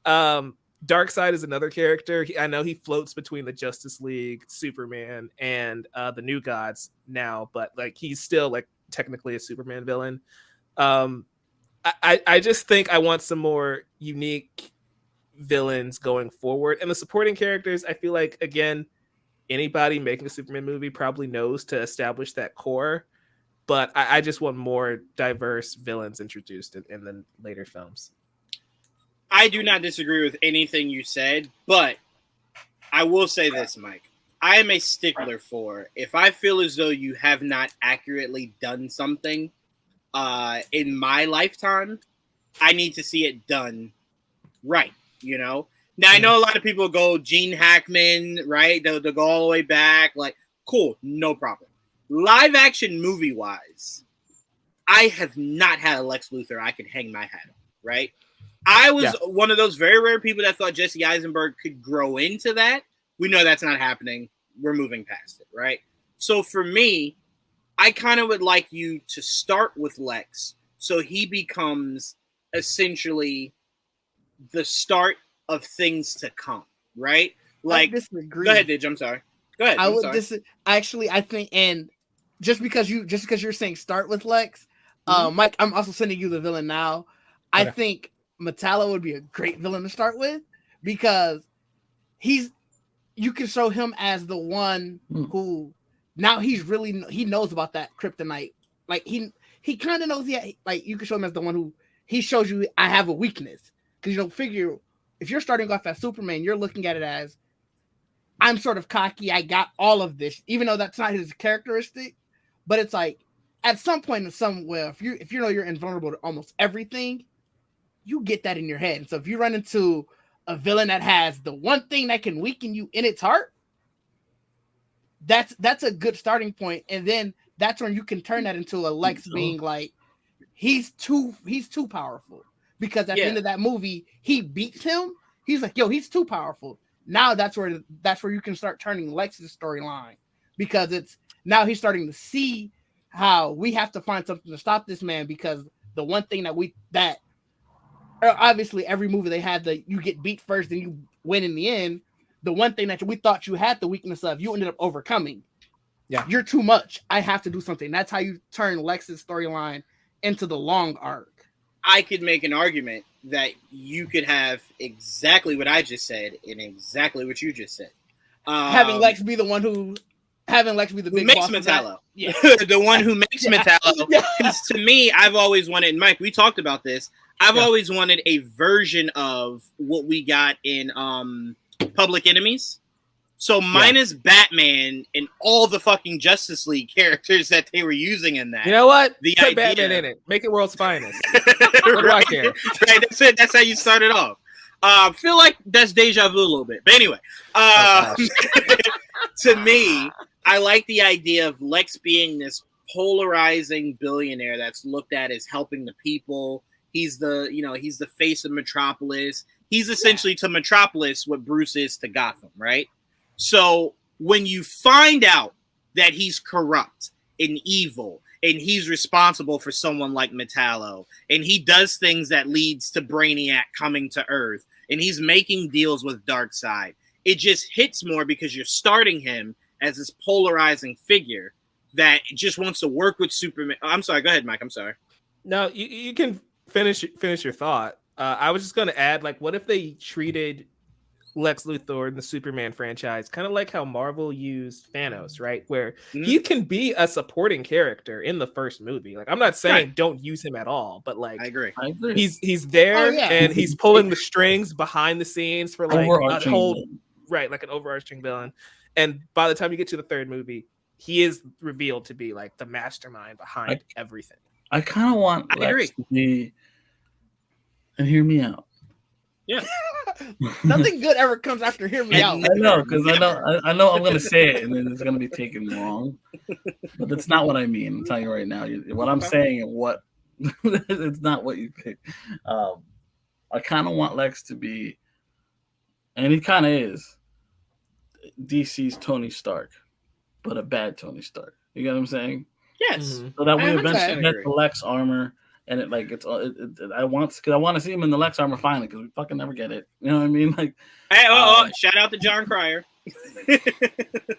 Darkseid is another character. I know he floats between the Justice League, Superman, and the New Gods now, but like he's still like technically a Superman villain. I just think I want some more unique villains going forward, and the supporting characters, I feel like, again, anybody making a Superman movie probably knows to establish that core, but I just want more diverse villains introduced in the later films. I do not disagree with anything you said, but I will say this, Mike. I am a stickler for, if I feel as though you have not accurately done something in my lifetime, I need to see it done right. You know, now I know a lot of people go Gene Hackman, right? They'll go all the way back. Like, cool, no problem. Live action movie wise, I have not had a Lex Luthor I could hang my hat on, right? I was one of those very rare people that thought Jesse Eisenberg could grow into that. We know that's not happening. We're moving past it, right? So for me, I kind of would like you to start with Lex so he becomes essentially the start of things to come, right? Like, disagree. Go ahead, Didge. I'm sorry. Go ahead. I think, and just because you're saying start with Lex, Mike, I'm also sending you the villain now. I think Metallo would be a great villain to start with because you can show him as the one who now he knows about that kryptonite. Like he kind of knows. Like you can show him as the one who he shows you I have a weakness because figure if you're starting off as Superman, you're looking at it as I'm sort of cocky. I got all of this, even though that's not his characteristic. But it's like at some point in somewhere, if you know you're invulnerable to almost everything, you get that in your head. And so if you run into a villain that has the one thing that can weaken you in its heart, that's a good starting point. And then that's when you can turn that into a Lex being like, he's too powerful. Because at the end of that movie, he beats him. He's like, yo, he's too powerful. Now that's where you can start turning Lex's storyline. Because it's now he's starting to see how we have to find something to stop this man, because the one thing that obviously every movie they had you get beat first and you win in the end. The one thing that we thought you had the weakness of, you ended up overcoming. Yeah, you're too much. I have to do something. That's how you turn Lex's storyline into the long arc. I could make an argument that you could have exactly what I just said and exactly what you just said. Having Lex be the big makes boss Metallo. Yeah. The one who makes Metallo. Because to me, I've always wanted, Mike, we talked about this. I've always wanted a version of what we got in Public Enemies. So minus Batman and all the fucking Justice League characters that they were using in that. You know what? Put Batman in it. Make it world's finest. What do I care? Right, that's it. That's how you started off. Feel like that's deja vu a little bit. But anyway, to me, I like the idea of Lex being this polarizing billionaire that's looked at as helping the people. He's the face of Metropolis. He's essentially to Metropolis what Bruce is to Gotham, right? So when you find out that he's corrupt and evil and he's responsible for someone like Metallo and he does things that leads to Brainiac coming to Earth and he's making deals with Darkseid, it just hits more because you're starting him as this polarizing figure that just wants to work with Superman. I'm sorry. Go ahead, Mike. I'm sorry. No, you can finish your thought. I was just going to add, like, what if they treated Lex Luthor in the Superman franchise kind of like how Marvel used Thanos, right? Where he can be a supporting character in the first movie. Like, I'm not saying don't use him at all, but like, I agree. He's there and he's pulling the strings behind the scenes for like a whole like an overarching villain. And by the time you get to the third movie, he is revealed to be like the mastermind behind everything. I kind of want Lex to be, and hear me out. Yeah. Nothing good ever comes after hear me out. I know, because I know I'm gonna say it and then it's gonna be taken wrong. But that's not what I mean. I'm telling you right now. What I'm saying and what it's not what you pick. I kind of want Lex to be, and he kind of is, DC's Tony Stark, but a bad Tony Stark. You get what I'm saying? Yes. So that we eventually get the Lex armor. And I want to see him in the Lex armor finally because we fucking never get it. You know what I mean? Like, hey, shout out to John Cryer.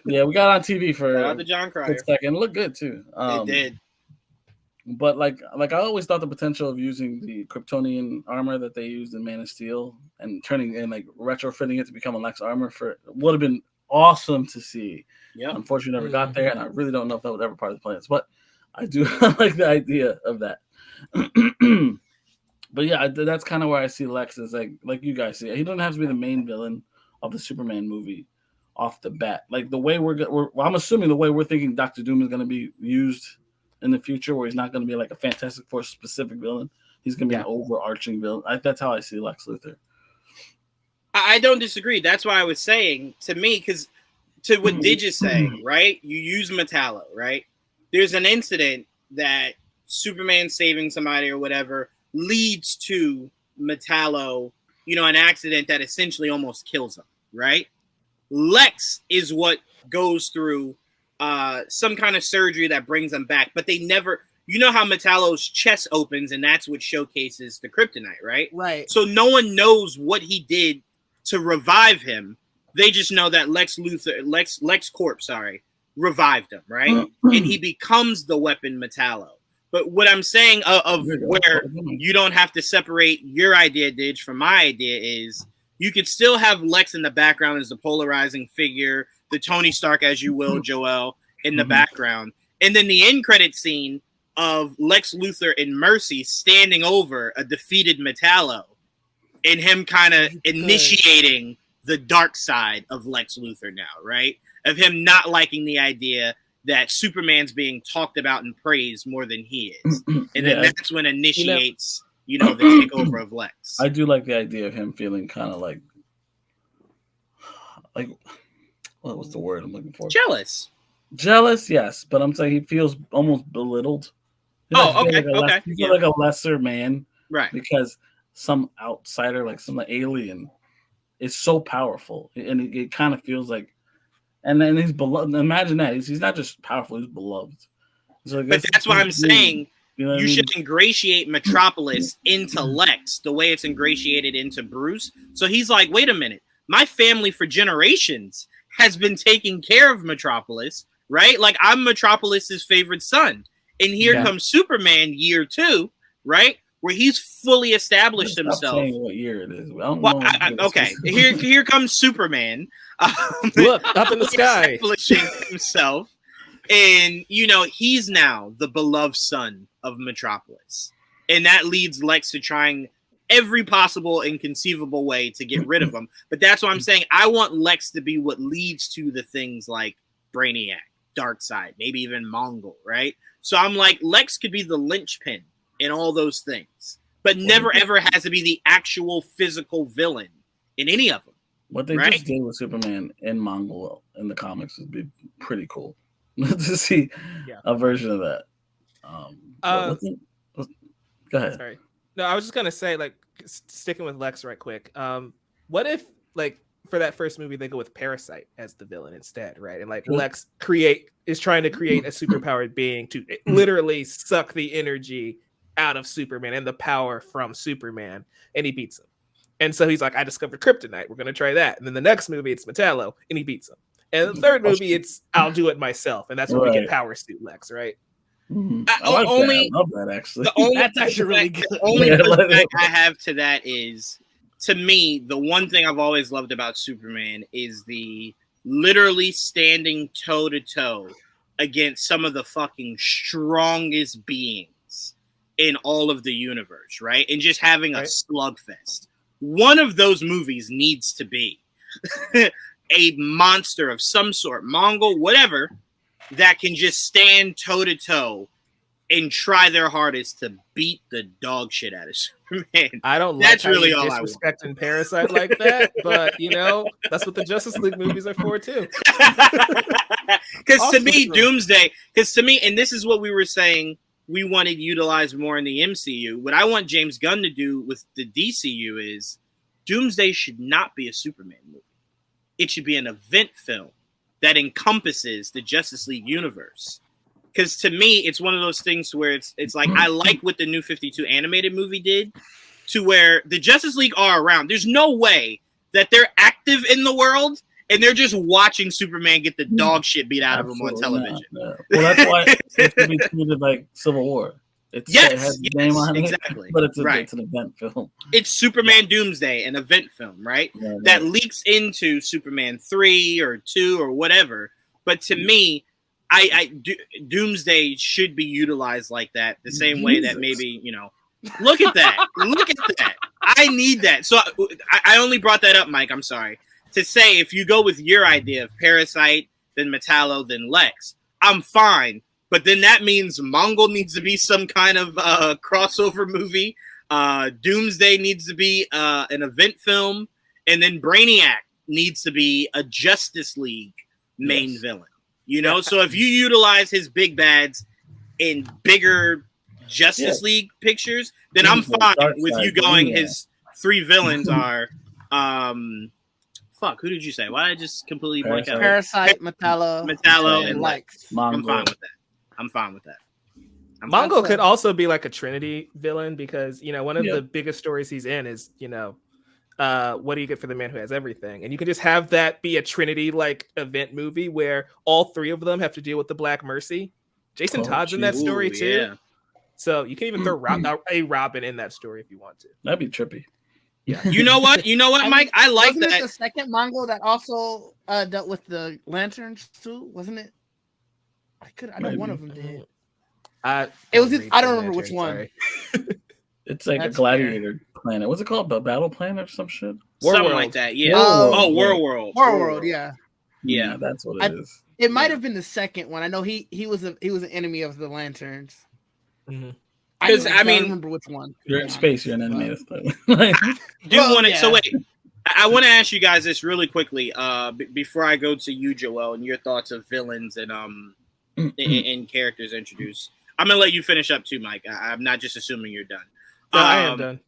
Yeah, we got on TV for shout out to John Cryer. A second. It looked good too. It did. But like I always thought the potential of using the Kryptonian armor that they used in Man of Steel and turning and like retrofitting it to become a Lex armor would have been awesome to see. Yeah. Unfortunately, never got there, and I really don't know if that was ever part of the plans. But I do like the idea of that. But yeah, that's kind of where I see Lex as like you guys see. He doesn't have to be the main villain of the Superman movie off the bat. Like the way I'm assuming the way we're thinking Dr. Doom is going to be used in the future, where he's not going to be like a Fantastic Four specific villain. He's going to be an overarching villain. That's how I see Lex Luthor. I don't disagree. That's why I was saying, to me, because to what Didge is saying, right? You use Metallo, right? There's an incident that Superman saving somebody or whatever leads to Metallo, an accident that essentially almost kills him, right? Lex is what goes through some kind of surgery that brings him back, but they never, how Metallo's chest opens and that's what showcases the kryptonite, right? Right. So no one knows what he did to revive him. They just know that Lex Corp, revived him, right? And he becomes the weapon Metallo. But what I'm saying of where you don't have to separate your idea, Didge, from my idea is you could still have Lex in the background as the polarizing figure, the Tony Stark, as you will, Joel, in the background. And then the end credit scene of Lex Luthor and Mercy standing over a defeated Metallo and him kind of initiating the dark side of Lex Luthor now, right? Of him not liking the idea that Superman's being talked about and praised more than he is. And then that's when initiates, the takeover of Lex. I do like the idea of him feeling kind of like what was the word I'm looking for? Jealous, yes. But I'm saying he feels almost belittled. Okay. He feels like a lesser man. Right. Because some outsider, like some alien, is so powerful. And it kind of feels like, and then he's beloved. Imagine that. He's not just powerful, he's beloved. So but that's why I'm saying you should ingratiate Metropolis into Lex the way it's ingratiated into Bruce. So he's like, wait a minute. My family for generations has been taking care of Metropolis, right? Like I'm Metropolis's favorite son. And here comes Superman year 2, right? Where he's fully established himself. Stop saying what year it is. Okay. Here comes Superman. Look up in the sky, establishing himself, and he's now the beloved son of Metropolis, and that leads Lex to trying every possible and conceivable way to get rid of him. But that's what I'm saying. I want Lex to be what leads to the things like Brainiac, Darkseid, maybe even Mongol, right? So I'm like, Lex could be the linchpin in all those things, but never ever has to be the actual physical villain in any of them. What they just did with Superman in Mongol in the comics would be pretty cool to see a version of that. Go ahead. Sorry. No, I was just gonna say, like, sticking with Lex right quick. What if, like, for that first movie, they go with Parasite as the villain instead, right? And like Lex is trying to create a superpowered being to literally suck the energy out of Superman and the power from Superman, and he beats him. And so he's like, I discovered kryptonite. We're going to try that. And then the next movie, it's Metallo, and he beats him. And the third movie, it's I'll do it myself. And that's when we get Power Suit Lex, right? I love that, actually. That's actually really good. The only pushback I have to that is, to me, the one thing I've always loved about Superman is the literally standing toe-to-toe against some of the fucking strongest beings in all of the universe, right? And just having a slugfest. One of those movies needs to be a monster of some sort, Mongol, whatever, that can just stand toe-to-toe and try their hardest to beat the dog shit out of Superman. I don't like that's really all disrespecting Parasite like that, but that's what the Justice League movies are for too. Because to me, Doomsday, and this is what we were saying we wanted utilized more in the MCU. What I want James Gunn to do with the DCU is Doomsday should not be a Superman movie. It should be an event film that encompasses the Justice League universe. Because to me, it's one of those things where it's like, I like what the New 52 animated movie did, to where the Justice League are around. There's no way that they're active in the world and they're just watching Superman get the dog shit beat out of him on television. No. Well, that's why it should be treated like Civil War. It has the name on exactly. it, but it's an event film. It's Superman Doomsday, an event film, right? That leaks into Superman 3 or 2 or whatever. But to me, Doomsday should be utilized like that, the same way that maybe, look at that. Look at that. I need that. So I only brought that up, Mike, I'm sorry, to say if you go with your idea of Parasite, then Metallo, then Lex, I'm fine. But then that means Mongol needs to be some kind of crossover movie. Doomsday needs to be an event film. And then Brainiac needs to be a Justice League main villain. So if you utilize his big bads in bigger Justice League pictures, then I'm fine with you going. His 3 villains are, fuck. Who did you say? Why did I just completely blank out? Parasite, Metallo, and Lex. I'm fine with that. Mongo could also be like a Trinity villain because one of the biggest stories he's in is what do you get for the man who has everything? And you can just have that be a Trinity like event movie where all 3 of them have to deal with the Black Mercy. Jason Todd's in that story too. Yeah. So you can even throw a Robin in that story if you want to. That'd be trippy. Yeah. You know what, Mike? I like wasn't that. It the second Mongo that also dealt with the lanterns too, wasn't it? I know one of them did. It was. I don't remember which one. It's like a gladiator planet. What's it called? The Battle Planet or some shit? Something like that. Yeah. World. Yeah. Yeah, that's what it is. It might have been the second one. I know he was an enemy of the lanterns. Because I don't remember which one. You're in space. You're an enemy. So wait. I want to ask you guys this really quickly before I go to you, Joel, and your thoughts of villains and and characters introduced. I'm gonna let you finish up too, Mike. I'm not just assuming you're done. No, I am done.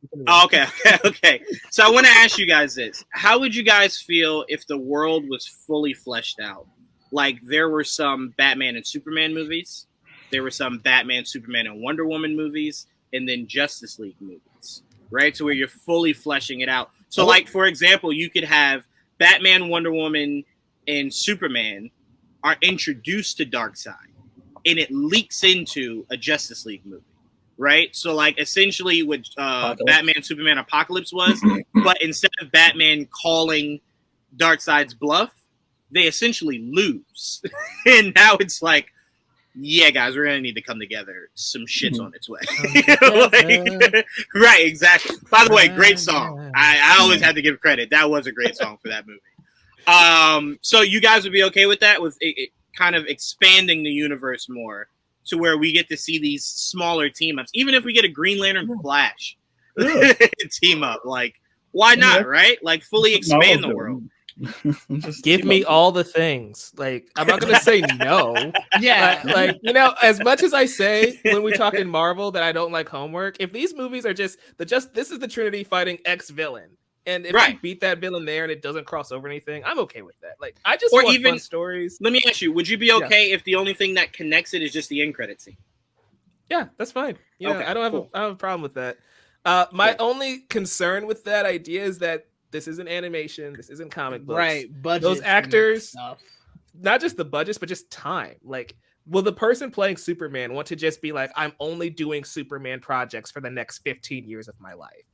Okay. So I want to ask you guys this: how would you guys feel if the world was fully fleshed out? Like there were some Batman and Superman movies, there were some Batman, Superman, and Wonder Woman movies, and then Justice League movies, right? So where you're fully fleshing it out. So, like for example, you could have Batman, Wonder Woman, and Superman are introduced to Darkseid, and it leaks into a Justice League movie, right? So, like, essentially what Batman, Superman, Apocalypse was, but instead of Batman calling Darkseid's bluff, they essentially lose. And now it's like, yeah, guys, we're going to need to come together. Some shit's on its way. Right, exactly. By the way, great song. I always have to give credit. That was a great song for that movie. So you guys would be okay with that, with it kind of expanding the universe more to where we get to see these smaller team ups, even if we get a Green Lantern Flash team up, like why not, right? Like fully expand the world. Just give me all the things. Like I'm not gonna say no. Yeah, like as much as I say when we talk in Marvel that I don't like homework, if these movies are just this is the Trinity fighting X villain. And if you beat that villain there and it doesn't cross over anything, I'm okay with that. Like, I just want fun stories. Let me ask you, would you be okay if the only thing that connects it is just the end credit scene? Yeah, that's fine. Okay, I don't have a problem with that. My only concern with that idea is that this isn't animation. This isn't comic books. Right. Budget. Those actors, not just the budgets, but just time. Like, will the person playing Superman want to just be like, I'm only doing Superman projects for the next 15 years of my life?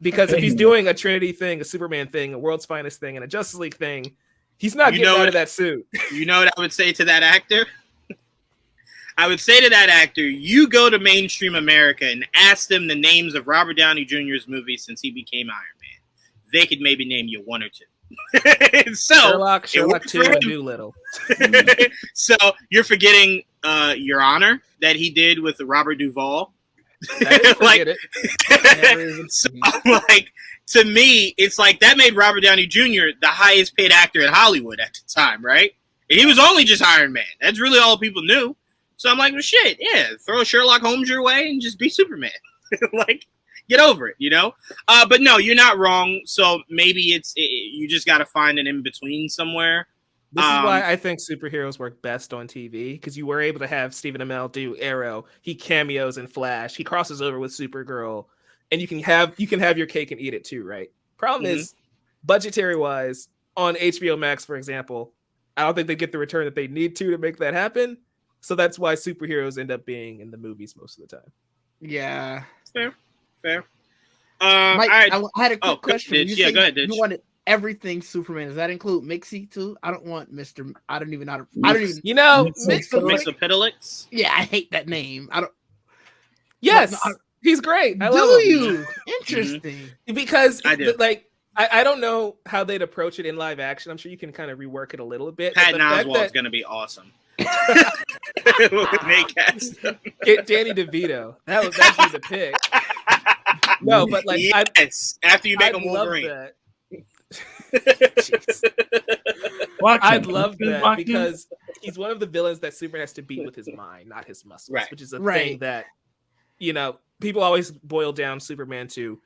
Because if he's doing a Trinity thing, a Superman thing, a World's Finest thing, and a Justice League thing, he's not getting out of that suit. You know what I would say to that actor? I would say to that actor, you go to mainstream America and ask them the names of Robert Downey Jr.'s movies since he became Iron Man. They could maybe name you one or two. So Sherlock 2, and Doolittle. So you're forgetting Your Honor that he did with Robert Duvall. Like, so, like, to me, it's like that made Robert Downey Jr. the highest paid actor in Hollywood at the time, right? And he was only just Iron Man. That's really all people knew. So I'm like, well, shit, yeah, throw Sherlock Holmes your way and just be Superman. Like, get over it, But no, you're not wrong. So maybe you just got to find an in between somewhere. This is why I think superheroes work best on TV, because you were able to have Stephen Amell do Arrow. He cameos in Flash. He crosses over with Supergirl, and you can have your cake and eat it too, right? Problem is, budgetary wise, on HBO Max, for example, I don't think they get the return that they need to make that happen. So that's why superheroes end up being in the movies most of the time. Yeah, fair. Mike, right. I had a quick question. Go ahead. You wanted everything Superman. Does that include Mxy too? I don't want Mr. I don't even. Mxyzptlk. Yeah, I hate that name. I don't. Yes, he's great. I love him. You? Interesting. Because I don't know how they'd approach it in live action. I'm sure you can kind of rework it a little bit. Patton Oswalt's going to be awesome. Get Danny DeVito. That'd be the pick. No, but like, yes, after you make him Wolverine. That. I'd love that because he's one of the villains that Superman has to beat with his mind, not his muscles, which is a thing that people always boil down Superman to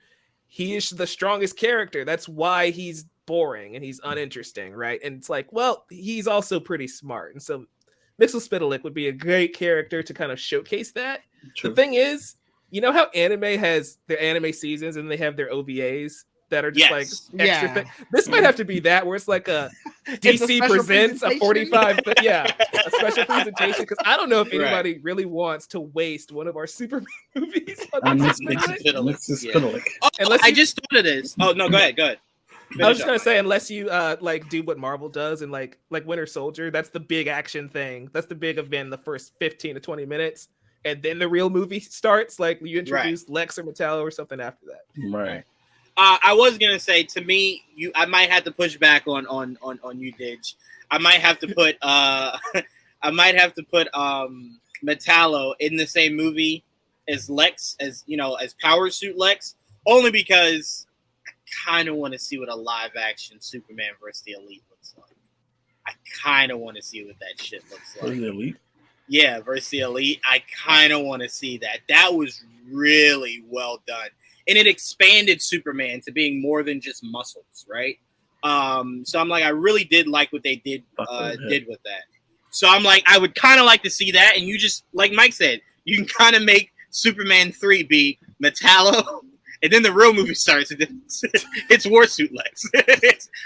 he is the strongest character. That's why he's boring and he's uninteresting, right? And it's like, well, he's also pretty smart. And so Mxyzptlk would be a great character to kind of showcase that. True. The thing is, you know how anime has their anime seasons and they have their OVAs that are just like extra thing? This might have to be that where it's like a DC presents a 45 a special presentation, because I don't know if anybody really wants to waste one of our Superman movies on Mxyzptlk. I just thought of this. Oh no, go ahead. I was just gonna say, unless you like do what Marvel does and like Winter Soldier, that's the big action thing. That's the big event, the first 15 to 20 minutes, and then the real movie starts. Like you introduce Lex or Metallo or something after that. Right. I was gonna say, to me, I might have to push back on you, Didge. I might have to put Metallo in the same movie as Lex, as Power Suit Lex, only because I kind of want to see what a live action Superman versus the Elite looks like. I kind of want to see what that shit looks like. The Elite? Yeah, versus the Elite. I kind of want to see that. That was really well done. And it expanded Superman to being more than just muscles, right? So I'm like, I really did like what they did with that. So I'm like, I would kind of like to see that. And you just, like Mike said, you can kind of make Superman 3 be Metallo, and then the real movie starts, and then it's War Suit Lex.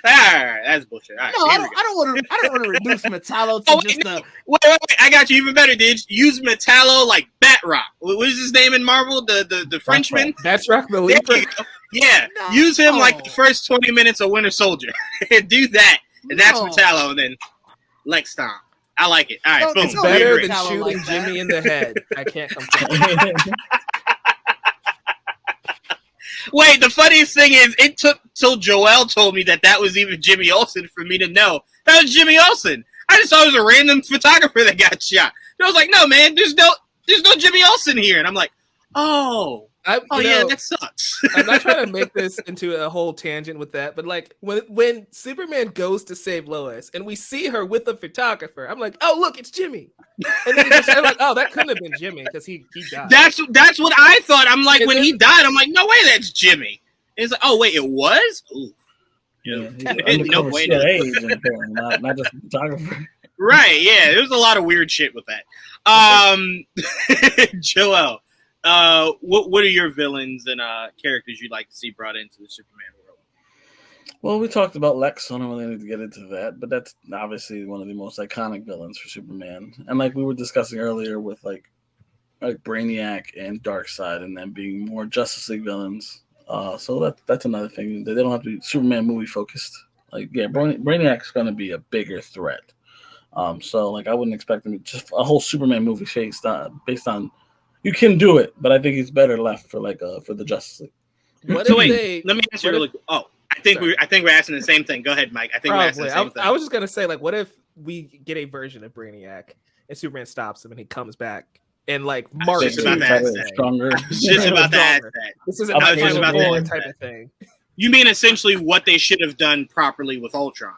That's bullshit. All right, no, I don't want to reduce Metallo to just a. Wait, I got you even better, dude. Use Metallo like Batroc. What is his name in Marvel? The Frenchman? Batroc the Leaper. Yeah, no. Use him like the first 20 minutes of Winter Soldier. Do that, and that's Metallo, and then Lex Stomp. I like it. All right, boom. It's better than shooting like Jimmy in the head. I can't complain. Wait, the funniest thing is, it took till Joel told me that was even Jimmy Olsen for me to know that was Jimmy Olsen. I just thought it was a random photographer that got shot. And I was like, no, man, there's no Jimmy Olsen here. And I'm like, that sucks. I'm not trying to make this into a whole tangent with that, but like when Superman goes to save Lois and we see her with a photographer, I'm like, oh look, it's Jimmy. And then I'm like, oh, that couldn't have been Jimmy because he died. That's what I thought. I'm like, when he died, I'm like, no way, that's Jimmy. And it's like, oh wait, it was. Ooh. Yeah, no way. Not just a photographer. Right? Yeah, there's a lot of weird shit with that. Joel. What are your villains and characters you'd like to see brought into the Superman world? Well, we talked about Lex, so I don't really need to get into that, but that's obviously one of the most iconic villains for Superman. And like we were discussing earlier with like Brainiac and Darkseid and them being more Justice League villains. So that's another thing. They don't have to be Superman movie focused. Like, yeah, Brainiac's going to be a bigger threat. So like I wouldn't expect them to just a whole Superman movie based on. You can do it, but I think it's better left for for the Justice League. Let me ask you really quick. I think we're asking the same thing. Go ahead, Mike. I think we're asking the same thing. I was just gonna say, like, what if we get a version of Brainiac and Superman stops him and he comes back and like March stronger. Just about that. This isn't a Final type of thing. You mean essentially what they should have done properly with Ultron,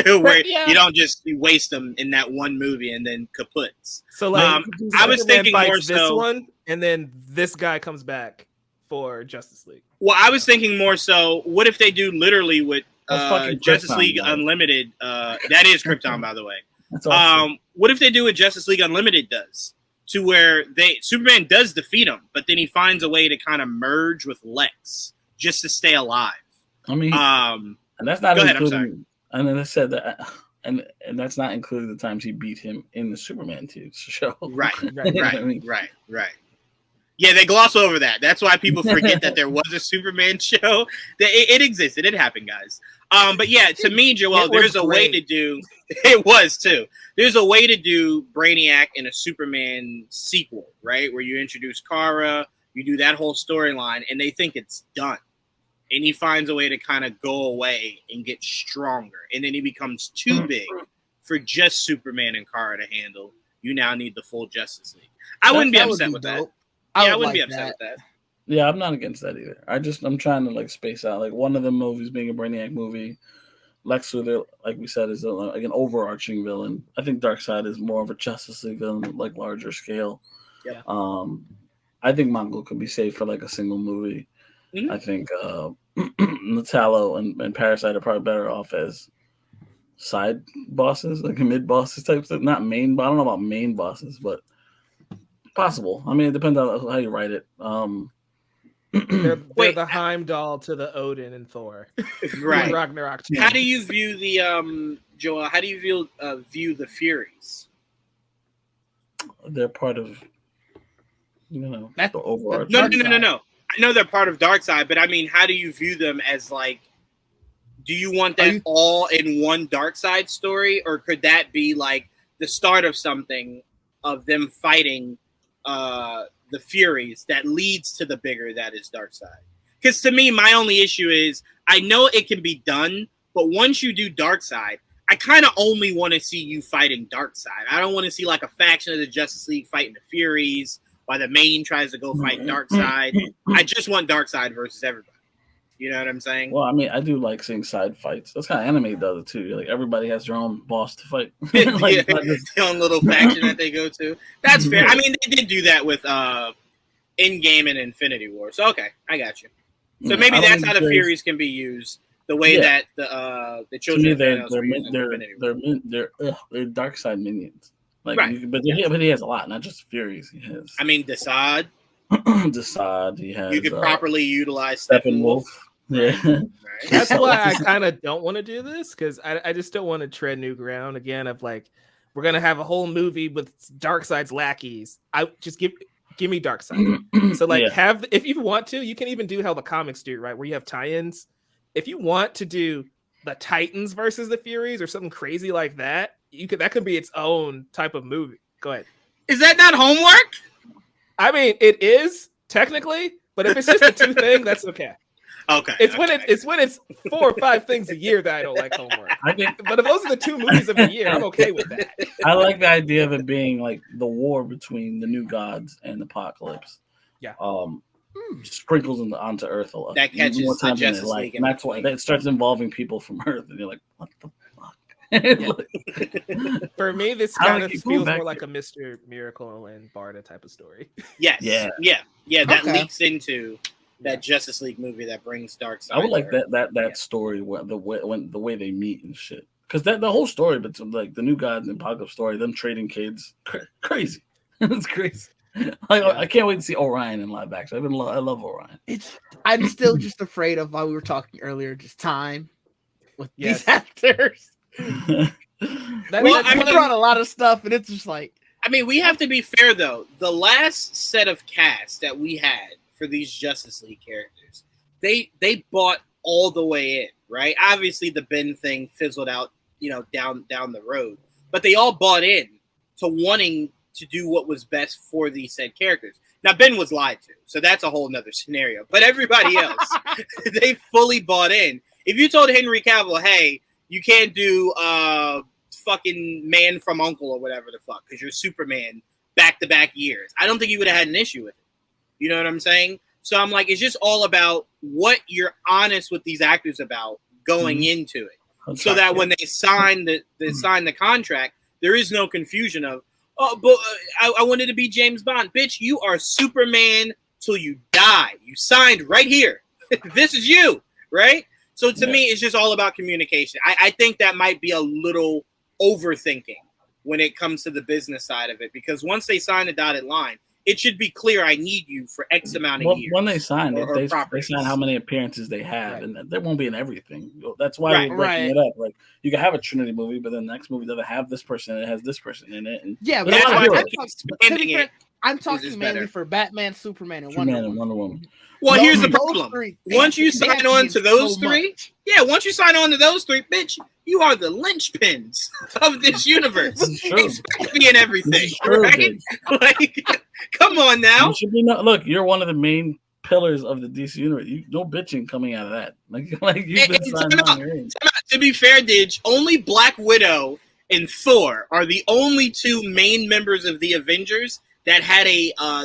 where you don't just waste them in that one movie and then kaputs. So like, I was thinking more this one, and then this guy comes back for Justice League. Well, I was thinking more so, what if they do literally what Justice League Unlimited? That is Krypton, by the way. That's awesome. What if they do what Justice League Unlimited does, to where Superman does defeat him, but then he finds a way to kind of merge with Lex just to stay alive. I mean, and that's not including. And then I said that, and that's not including the times he beat him in the Superman 2 show. Right. Yeah, they gloss over that. That's why people forget that there was a Superman show. It existed. It happened, guys. But yeah, to me, Joel, there's a way to do. It was too. There's a way to do Brainiac in a Superman sequel, right? Where you introduce Kara, you do that whole storyline, and they think it's done. And he finds a way to kind of go away and get stronger. And then he becomes too big for just Superman and Kara to handle. You now need the full Justice League. I wouldn't be upset with that. I wouldn't be upset with that. Yeah, I'm not against that either. I'm trying to like space out. Like one of the movies being a Brainiac movie. Lex Luthor, like we said, is like an overarching villain. I think Darkseid is more of a Justice League villain, like larger scale. Yeah. I think Mongol could be saved for like a single movie. Mm-hmm. I think Metallo and Parasite are probably better off as side bosses, like mid bosses type stuff. Not main. I don't know about main bosses, but possible. I mean, it depends on how you write it. They're the Heimdall to the Odin and Thor. Right. Ragnarok. How do you view the Joel? How do you view the Furies? They're part of, That's the overall. No. I know they're part of Darkseid, but I mean, how do you view them as like? Do you want that all in one Darkseid story, or could that be like the start of something of them fighting the Furies that leads to the bigger that is Darkseid? Because to me, my only issue is I know it can be done, but once you do Darkseid, I kind of only want to see you fighting Darkseid. I don't want to see like a faction of the Justice League fighting the Furies while the main tries to go fight Darkseid. I just want Darkseid versus everybody. You know what I'm saying? Well, I mean, I do like seeing side fights. That's kind of anime does it too. Like everybody has their own boss to fight. Like, their own little faction that they go to. That's fair. I mean, they did do that with Endgame and Infinity War. So okay, I got you. So maybe that's how the Furies can be used. The way that the children of Thanos were used in Infinity War. They're Darkseid minions. Like, right. But he has a lot, not just Furies. He has. I mean, Desaad. He has. You could properly utilize Steppenwolf. Yeah. Right. That's why I kind of don't want to do this, because I just don't want to tread new ground again of like, we're going to have a whole movie with Darkseid's lackeys. I just give me Darkseid. So like if you want to, you can even do how the comics do, right? Where you have tie-ins. If you want to do the Titans versus the Furies or something crazy like that, that could be its own type of movie. Go ahead. Is that not homework? I mean, it is technically, but if it's just a two thing, that's okay. Okay. It's when it's 4 or 5 things a year that I don't like homework. But if those are the 2 movies of the year, I'm okay with that. I like the idea of it being like the war between the New Gods and Apocalypse. Yeah. Sprinkles onto Earth a lot. That catches the Justice League. And that's why it starts involving people from Earth, and you're like, what the fuck? For me, this kind of feels more like a Mr. Miracle and Barda type of story. Yes. Yeah. That leaks into that Justice League movie that brings Darkseid. I would like that story the way they meet and shit. Because the whole story, but like the New Gods and Apocalypse story, them trading kids, crazy. It's crazy. I can't wait to see Orion in live action. I love Orion. I'm still just afraid of why we were talking earlier, just time with these actors. I brought a lot of stuff, and it's just like. I mean, we have to be fair though. The last set of casts that we had for these Justice League characters, they bought all the way in, right? Obviously, the Ben thing fizzled out, down the road, but they all bought in to wanting to do what was best for these said characters. Now, Ben was lied to, so that's a whole nother scenario. But everybody else, they fully bought in. If you told Henry Cavill, hey, you can't do fucking Man from U.N.C.L.E. or whatever the fuck, because you're Superman back-to-back years, I don't think you would have had an issue with it. You know what I'm saying? So I'm like, it's just all about what you're honest with these actors about going into it. So that when they sign the contract, there is no confusion of, oh, but I wanted to be James Bond. Bitch, you are Superman till you die. You signed right here. This is you, right? So to me, it's just all about communication. I think that might be a little overthinking when it comes to the business side of it, because once they sign the dotted line, it should be clear I need you for X amount of years. When they sign it, they sign how many appearances they have, and they won't be in everything. That's why we're breaking it up. Like, you can have a Trinity movie, but then the next movie doesn't have this person, it has this person in it. And yeah, but that's why I'm talking mainly for Batman, Superman, and Wonder Woman. Well, here's the problem. Once you sign on to those three, once you sign on to those three, bitch, you are the linchpins of this universe. Expect me in everything, right? Like, come on now. You should be look, you're one of the main pillars of the DC universe. No bitching coming out of that. Like you've been signed on. To be fair, Didge, only Black Widow and Thor are the only 2 main members of the Avengers that had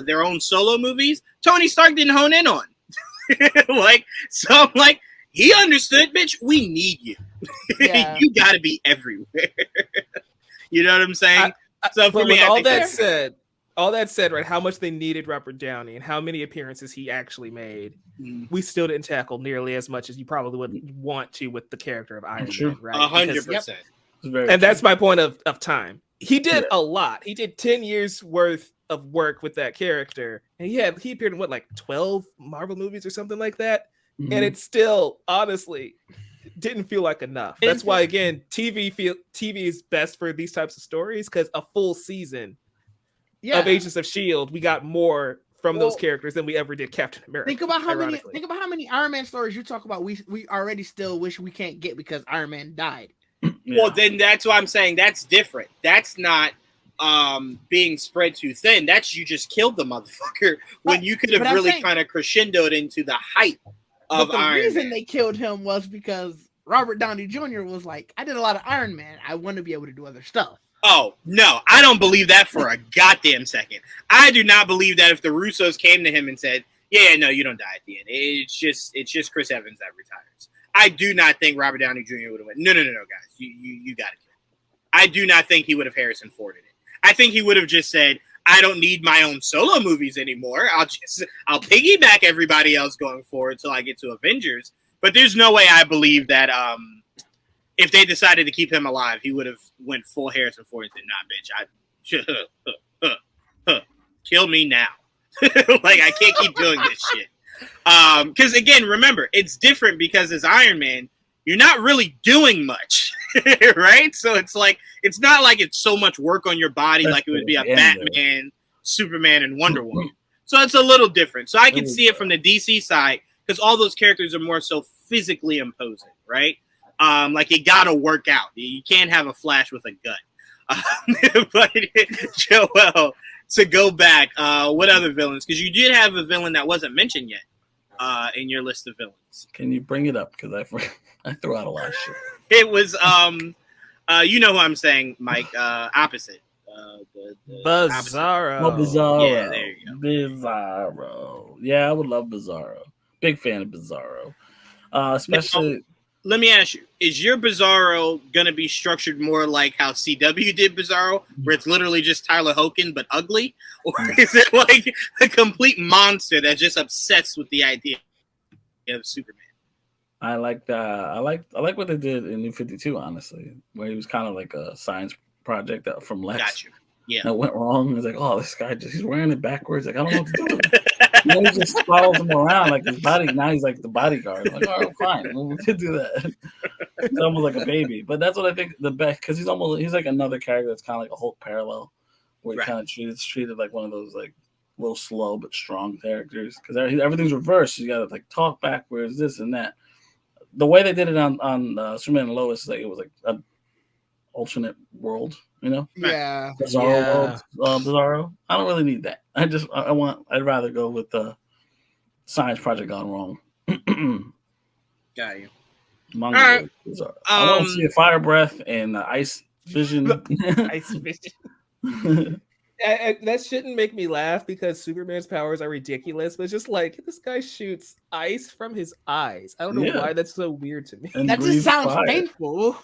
their own solo movies. Tony Stark didn't hone in on. So I'm like, he understood, bitch. We need you. Yeah. You got to be everywhere. You know what I'm saying? So for me, all that said, all that said, right, how much they needed Robert Downey and how many appearances he actually made, we still didn't tackle nearly as much as you probably would want to with the character of Iron Man, right? 100%. And that's my point of time. He did a lot. He did 10 years worth of work with that character. And he appeared in 12 Marvel movies or something like that. Mm-hmm. And it still, honestly, didn't feel like enough. That's why, again, TV is best for these types of stories, because a full season of Agents of S.H.I.E.L.D., we got more from those characters than we ever did Captain America. Think about how many Iron Man stories you talk about we already still wish we can't get because Iron Man died. Well, then that's why I'm saying that's different. That's not being spread too thin. That's you just killed the motherfucker when you could have really kind of crescendoed into the height of Iron Man. The reason they killed him was because Robert Downey Jr. was like, I did a lot of Iron Man. I want to be able to do other stuff. Oh, no, I don't believe that for a goddamn second. I do not believe that if the Russos came to him and said, yeah, no, you don't die at the end. It's just Chris Evans that retires. I do not think Robert Downey Jr. would have went, no, guys, you got to kill him. I do not think he would have Harrison Forded it. I think he would have just said, I don't need my own solo movies anymore. I'll piggyback everybody else going forward till I get to Avengers. But there's no way I believe that if they decided to keep him alive, he would have went full Harrison Ford and said, nah, bitch, kill me now. Like, I can't keep doing this shit. Because, again, remember, it's different because as Iron Man, you're not really doing much, right? So it's like, it's not like it's so much work on your body like it would be a Batman, Superman, and Wonder Woman. So it's a little different. So I can see it from the DC side because all those characters are more so physically imposing, right? Like, you got to work out. You can't have a Flash with a gun. But, Joel, to go back, what other villains? Because you did have a villain that wasn't mentioned yet in your list of villains. Can you bring it up? Because I threw out a lot of shit. It was, you know who I'm saying, Mike, opposite. Bizarro. Oh, Bizarro. Yeah, there you go. Bizarro. Yeah, I would love Bizarro. Big fan of Bizarro. Especially... Now, let me ask you, is your Bizarro going to be structured more like how CW did Bizarro, where it's literally just Tyler Hoechlin but ugly? Or is it like a complete monster that's just obsessed with the idea of Superman? I like that. I like what they did in New 52, honestly, where he was kind of like a science project from Lex. Got you. Yeah. That went wrong. It's like, oh, this guy he's wearing it backwards. Like, I don't know what to do. And then he just follows him around like his body. Now he's like the bodyguard. I'm like, all right, fine. We could do that. It's almost like a baby. But that's what I think the best, because he's like another character that's kind of like a Hulk parallel, where he kind of treated like one of those like little slow but strong characters. Because everything's reversed. You got to like talk backwards, this and that. The way they did it on Superman and Lois, like it was like an alternate world. You know, yeah, Bizarro world, Bizarro. I don't really need that. I'd rather go with the science project gone wrong. Got you. All right. I want to see a fire breath and ice vision. Ice vision. That shouldn't make me laugh because Superman's powers are ridiculous, but it's just like this guy shoots ice from his eyes. I don't know why that's so weird to me. And that just sounds painful.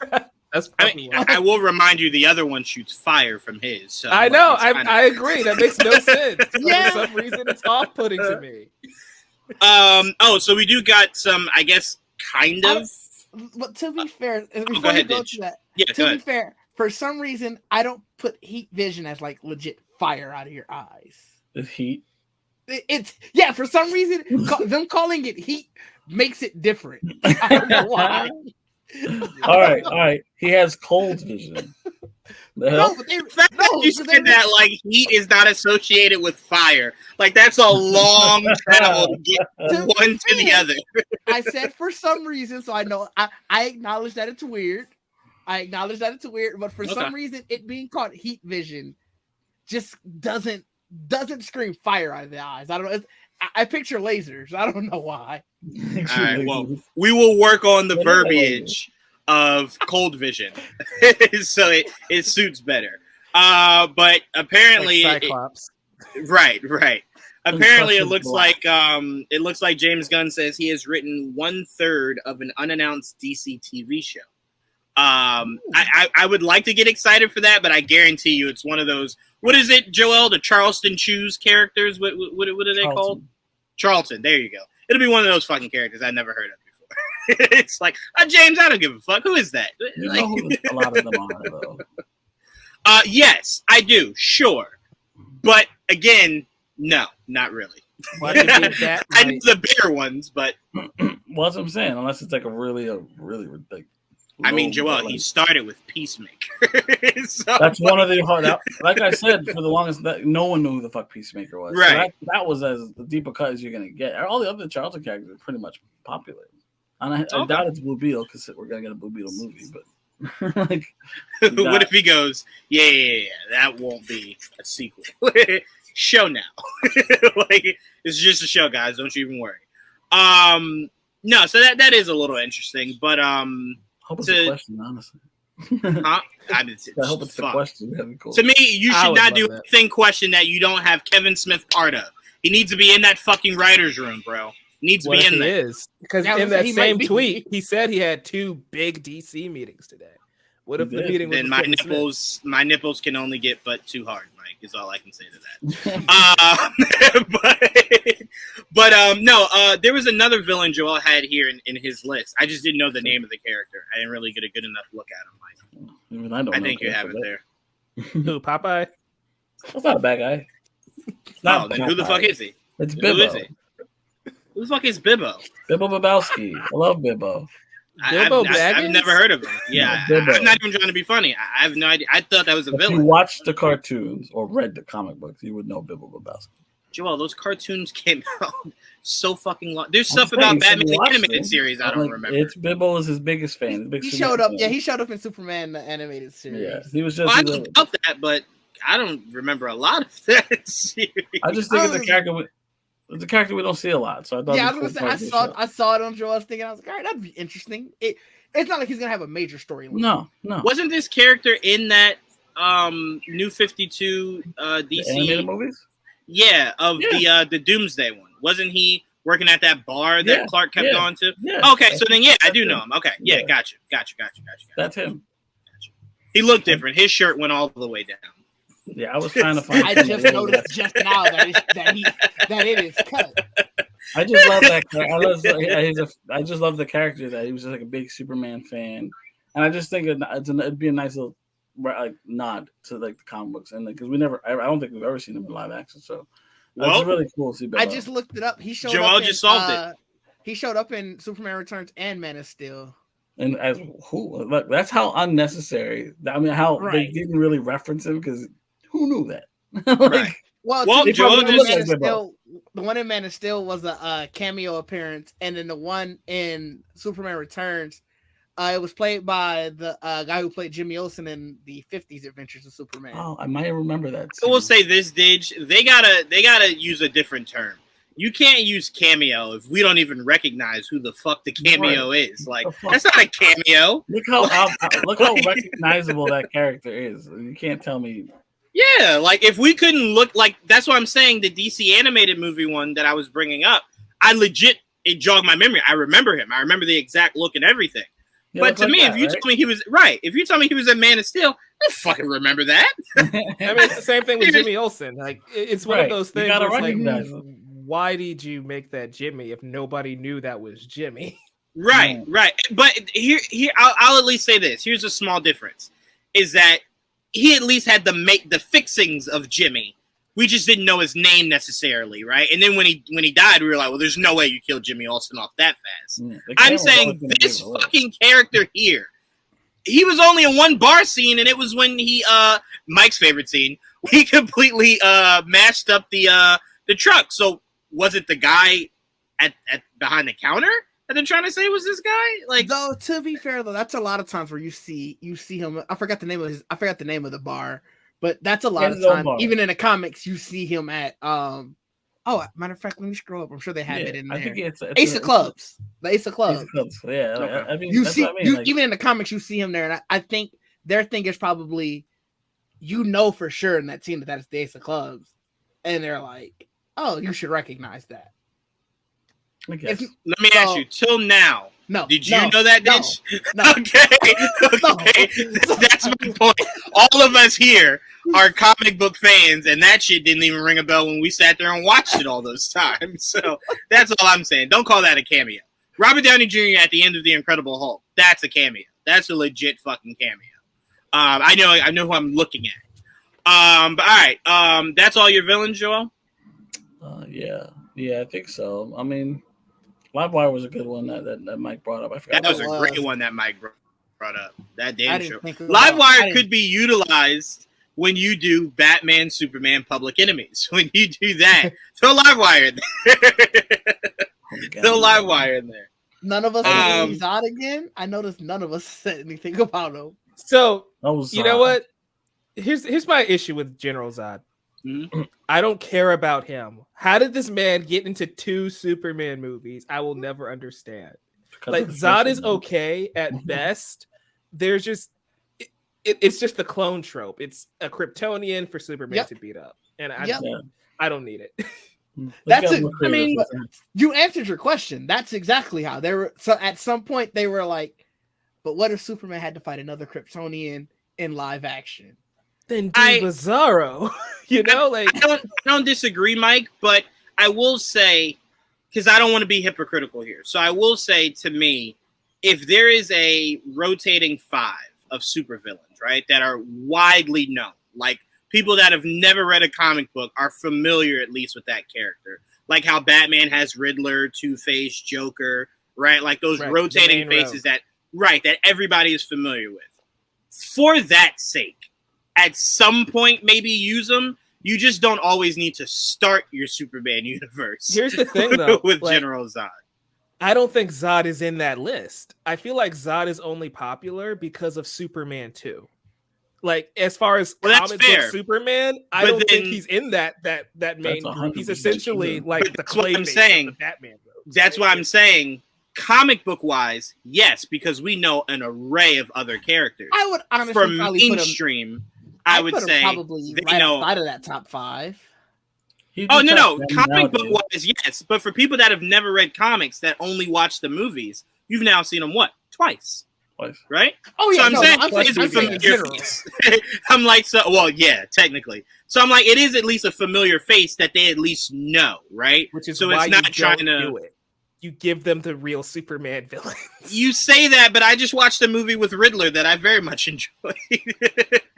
I will remind you, the other one shoots fire from his. So I know. I agree. That makes no sense. For some reason, it's off-putting to me. So we do got some, I guess, kind of. But to be fair, before go ahead, you go to that, to be fair, for some reason, I don't put heat vision as like legit fire out of your eyes. The heat. It's for some reason, them calling it heat makes it different. I don't know why. All right. He has cold vision. You said that like heat is not associated with fire. Like that's a long travel to get one to the other. I said for some reason, so I know I acknowledge that it's weird. But for some reason, it being called heat vision just doesn't scream fire out of the eyes. I don't know. I picture lasers. I don't know why. All right. Well, we will work on the verbiage of cold vision, so it suits better. But apparently, like Cyclops. Right. Apparently, it looks like James Gunn says he has written 1/3 of an unannounced DC TV show. I would like to get excited for that, but I guarantee you it's one of those. What is it, Joel? The Charleston Chews characters? What are they called? Charlton. There you go. It'll be one of those fucking characters I never heard of before. It's like, James, I don't give a fuck. Who is that? You know who a lot of them are, though. Yes, I do. Sure. But again, no, not really. Why did you do that? I know the bigger ones, but well, that's what I'm saying. Unless it's like a really like. I mean, Joel, he started with Peacemaker. So, that's one of the hard. Like I said, for the longest, no one knew who the fuck Peacemaker was. Right. So that was as the deeper cut as you're gonna get. All the other Charlton characters are pretty much popular. And I doubt it's Blue Beetle because we're gonna get a Blue Beetle movie. But like, what if he goes, yeah, that won't be a sequel. Show now. Like, it's just a show, guys. Don't you even worry. No, so that is a little interesting, but I hope it's a question, honestly. I hope it's a question. Cool. To me, you should not do anything question that you don't have Kevin Smith part of. He needs to be in that fucking writer's room, bro. He needs to be in there. Is because in that same tweet, he said he had 2 big DC meetings today. What if the meeting was then my nipples can only get but too hard, Mike, is all I can say to that. No, there was another villain Joel had here in his list. I just didn't know the name of the character. I didn't really get a good enough look at him, Mike. I think you have it there. Who, Popeye? That's not a bad guy. No, then who the fuck is he? It's Bibo. Who is he? Who the fuck is Bibo? Bibo Bibbowski. I love Bibo. I've never heard of him. Yeah, I'm not even trying to be funny. I have no idea. I thought that was a villain. If you watched the cartoons or read the comic books, you would know Bibo Bibbowski. Joel, those cartoons came out so fucking long. There's stuff about Batman the animated series I don't remember. It's Bibo is his biggest fan. He showed up. Yeah, he showed up in Superman the animated series. Yeah, he was just. I know about that, but I don't remember a lot of that series. I just think it's a character. It's a character we don't see a lot, so I thought. Yeah, I was gonna say I saw it on Joe. I was thinking, I was like, all right, that'd be interesting. It's not like he's gonna have a major storyline. No. Wasn't this character in that New 52 DC animated movies? Yeah, the Doomsday one. Wasn't he working at that bar that Clark kept going to? Yeah. Okay, so then I do know him. Okay, yeah, gotcha. That's him. Gotcha. He looked different. His shirt went all the way down. Yeah, I was trying to find. I just noticed just now that it is cut. I just love that. I just love the character that he was just like a big Superman fan, and I just think it'd be a nice little like nod to like the comic books, and because I don't think we've ever seen him in live action, so it's really cool to see. I just looked it up. He showed Joel up. Just solved it. He showed up in Superman Returns and Man of Steel. And as who? Look, that's how unnecessary. I mean, how they didn't really reference him because who knew that? Right. Well, Joel the one in Man of Steel was a cameo appearance, and then the one in Superman Returns, it was played by the guy who played Jimmy Olsen in the 50s Adventures of Superman. Oh, I might remember that. I will say this, Didge, they gotta use a different term. You can't use cameo if we don't even recognize who the fuck the cameo is. Like, that's not a cameo. Look how recognizable that character is. You can't tell me. Yeah, like if we couldn't look like that's what I'm saying. The DC animated movie one that I was bringing up, it jogged my memory. I remember him. I remember the exact look and everything. But to me, if you told me he was if you told me he was a Man of Steel, I don't fucking remember that. I mean, it's the same thing with Jimmy Olsen. Like, it's one of those things. You gotta where recognize like, why did you make that Jimmy if nobody knew that was Jimmy? Right. But here, I'll at least say this. Here's a small difference: is that he at least had the fixings of Jimmy. We just didn't know his name necessarily, right? And then when he died, we were like, well, there's no way you killed Jimmy Olsen off that fast. I'm saying this fucking character here, he was only in one bar scene, and it was when he Mike's favorite scene. He completely mashed up the truck. So was it the guy at behind the counter that they're trying to say was this guy? Like, though, to be fair though, that's a lot of times where you see him. I forgot the name of the bar, but that's a lot of times. Even in the comics, you see him at matter of fact, let me scroll up. I'm sure they have it in there. I think it's Ace of Clubs. The Ace of Clubs. Yeah, okay. I mean, you see, even in the comics, you see him there, and I think their thing is probably, for sure in that scene that is the Ace of Clubs, and they're like, oh, you should recognize that. Let me ask you, till now, No. Did you know that, Ditch? No. Okay. That's my point. All of us here are comic book fans, and that shit didn't even ring a bell when we sat there and watched it all those times. So that's all I'm saying. Don't call that a cameo. Robert Downey Jr. at the end of The Incredible Hulk. That's a cameo. That's a legit fucking cameo. I know who I'm looking at. But all right. That's all your villains, Joel? Yeah, I think so. I mean, Livewire was a good one that Mike brought up. I forgot. That was a great one that Mike brought up. That damn show. Livewire could be utilized when you do Batman, Superman, Public Enemies. When you do that, throw Livewire in there. Throw Livewire in there. None of us said Zod again. I noticed none of us said anything about him. So you know what? Here's my issue with General Zod. Mm-hmm. I don't care about him. How did this man get into 2 Superman movies? I will never understand. Like Zod is okay at best. There's just it's just the clone trope. It's a Kryptonian for Superman to beat up, and I don't need it. That's it. I mean, you answered your question. That's exactly how they were. So at some point they were like, "But what if Superman had to fight another Kryptonian in live action?" Then do Bizarro. You know, like I don't disagree, Mike, but I will say, because I don't want to be hypocritical here, so I will say, to me, if there is a rotating 5 of supervillains, right, that are widely known, like people that have never read a comic book are familiar at least with that character, like how Batman has Riddler, Two-Face, Joker, right, like those rotating faces that everybody is familiar with. For that sake, at some point, maybe use them. You just don't always need to start your Superman universe. Here's the thing, though, with General Zod. I don't think Zod is in that list. I feel like Zod is only popular because of Superman 2. Like, as far as comic book Superman, I don't think he's in that main group. He's essentially like the claymation of the Batman group. That's why I'm saying, comic book wise, yes, because we know an array of other characters. I would honestly for mainstream. I would say probably right outside of that top 5. No. Comic book wise, yes. But for people that have never read comics that only watch the movies, you've now seen them twice. Right? Oh yeah. So I'm saying I'm like, technically. So I'm like, it is at least a familiar face that they at least know, right? Which is so why it's not you trying don't to do it. You give them the real Superman villains. You say that, but I just watched a movie with Riddler that I very much enjoyed.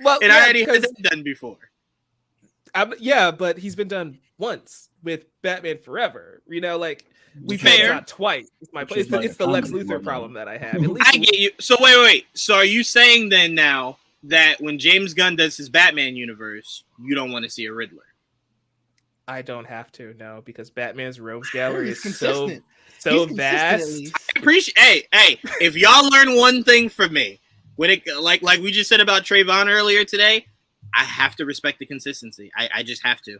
I already had that done before. But he's been done once with Batman Forever. You know, like we've had that twice. It's the Lex Luthor problem that I have. I get you. So wait. So are you saying then now that when James Gunn does his Batman universe, you don't want to see a Riddler? I don't have to, no, because Batman's rogues gallery is so vast. I appreciate. Hey, if y'all learn one thing from me, when it like we just said about Trayvon earlier today, I have to respect the consistency. I just have to.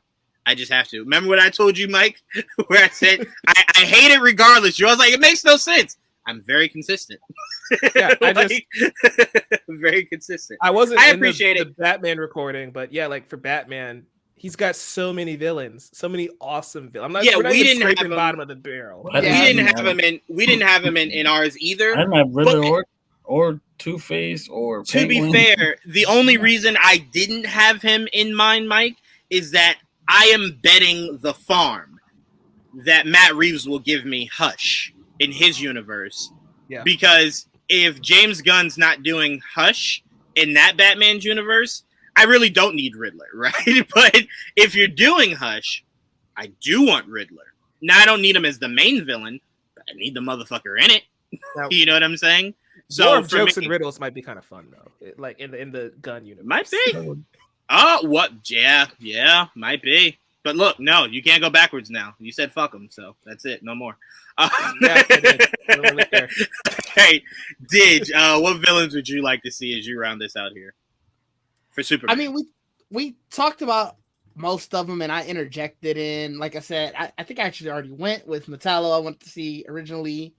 Remember what I told you, Mike, where I said I hate it regardless. You was like, it makes no sense. I'm very consistent. Yeah, very consistent. I appreciate the Batman recording, but yeah, like for Batman, he's got so many villains, so many awesome villains. We didn't have him bottom of the barrel. We didn't have him in ours either. I didn't have Riddler or Two-Face or Penguin. To be fair, the only reason I didn't have him in mine, Mike, is that I am betting the farm that Matt Reeves will give me Hush in his universe. Yeah. Because if James Gunn's not doing Hush in that Batman's universe, I really don't need Riddler, right? But if you're doing Hush, I do want Riddler. Now, I don't need him as the main villain, but I need the motherfucker in it. Now, you know what I'm saying? So more jokes and riddles might be kind of fun, though. Like in the Gunn universe. Might be. Oh, what? Yeah, might be. But look, no, you can't go backwards now. You said fuck them, so that's it. No more. Yeah, I did. Hey, Didge, what villains would you like to see as you round this out here for Superman? I mean, we talked about most of them, and I interjected in. Like I said, I think I actually already went with Metallo. I wanted to see originally.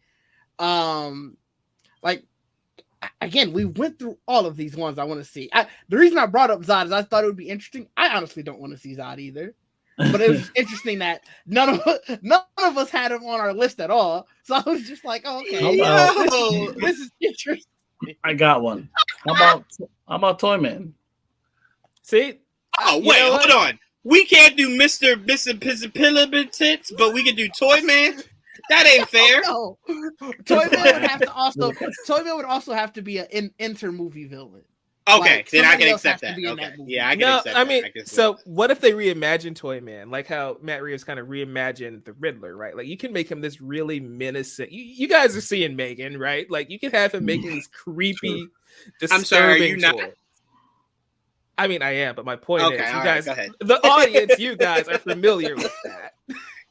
Again, we went through all of these ones I want to see. The reason I brought up Zod is I thought it would be interesting. I honestly don't want to see Zod either. But it was interesting that none of us had him on our list at all. So I was just like, oh, okay, this is interesting. I got one. How about Toyman? See? Oh wait, hold on. We can't do Mr. Mxyzptlk, but we can do Toyman. That ain't fair. No, Toyman would also have to be an inter-movie villain. Okay, like, then I can accept that. Okay. Yeah, I can accept that. I mean, so what if they reimagine Toyman, like how Matt Reeves kind of reimagined the Riddler, right? Like you can make him this really menacing. You guys are seeing Megan, right? Like you can have him making these creepy, disturbing. I'm sorry, are you not? I mean, I am, but my point is, you guys, right, the audience, you guys are familiar with that.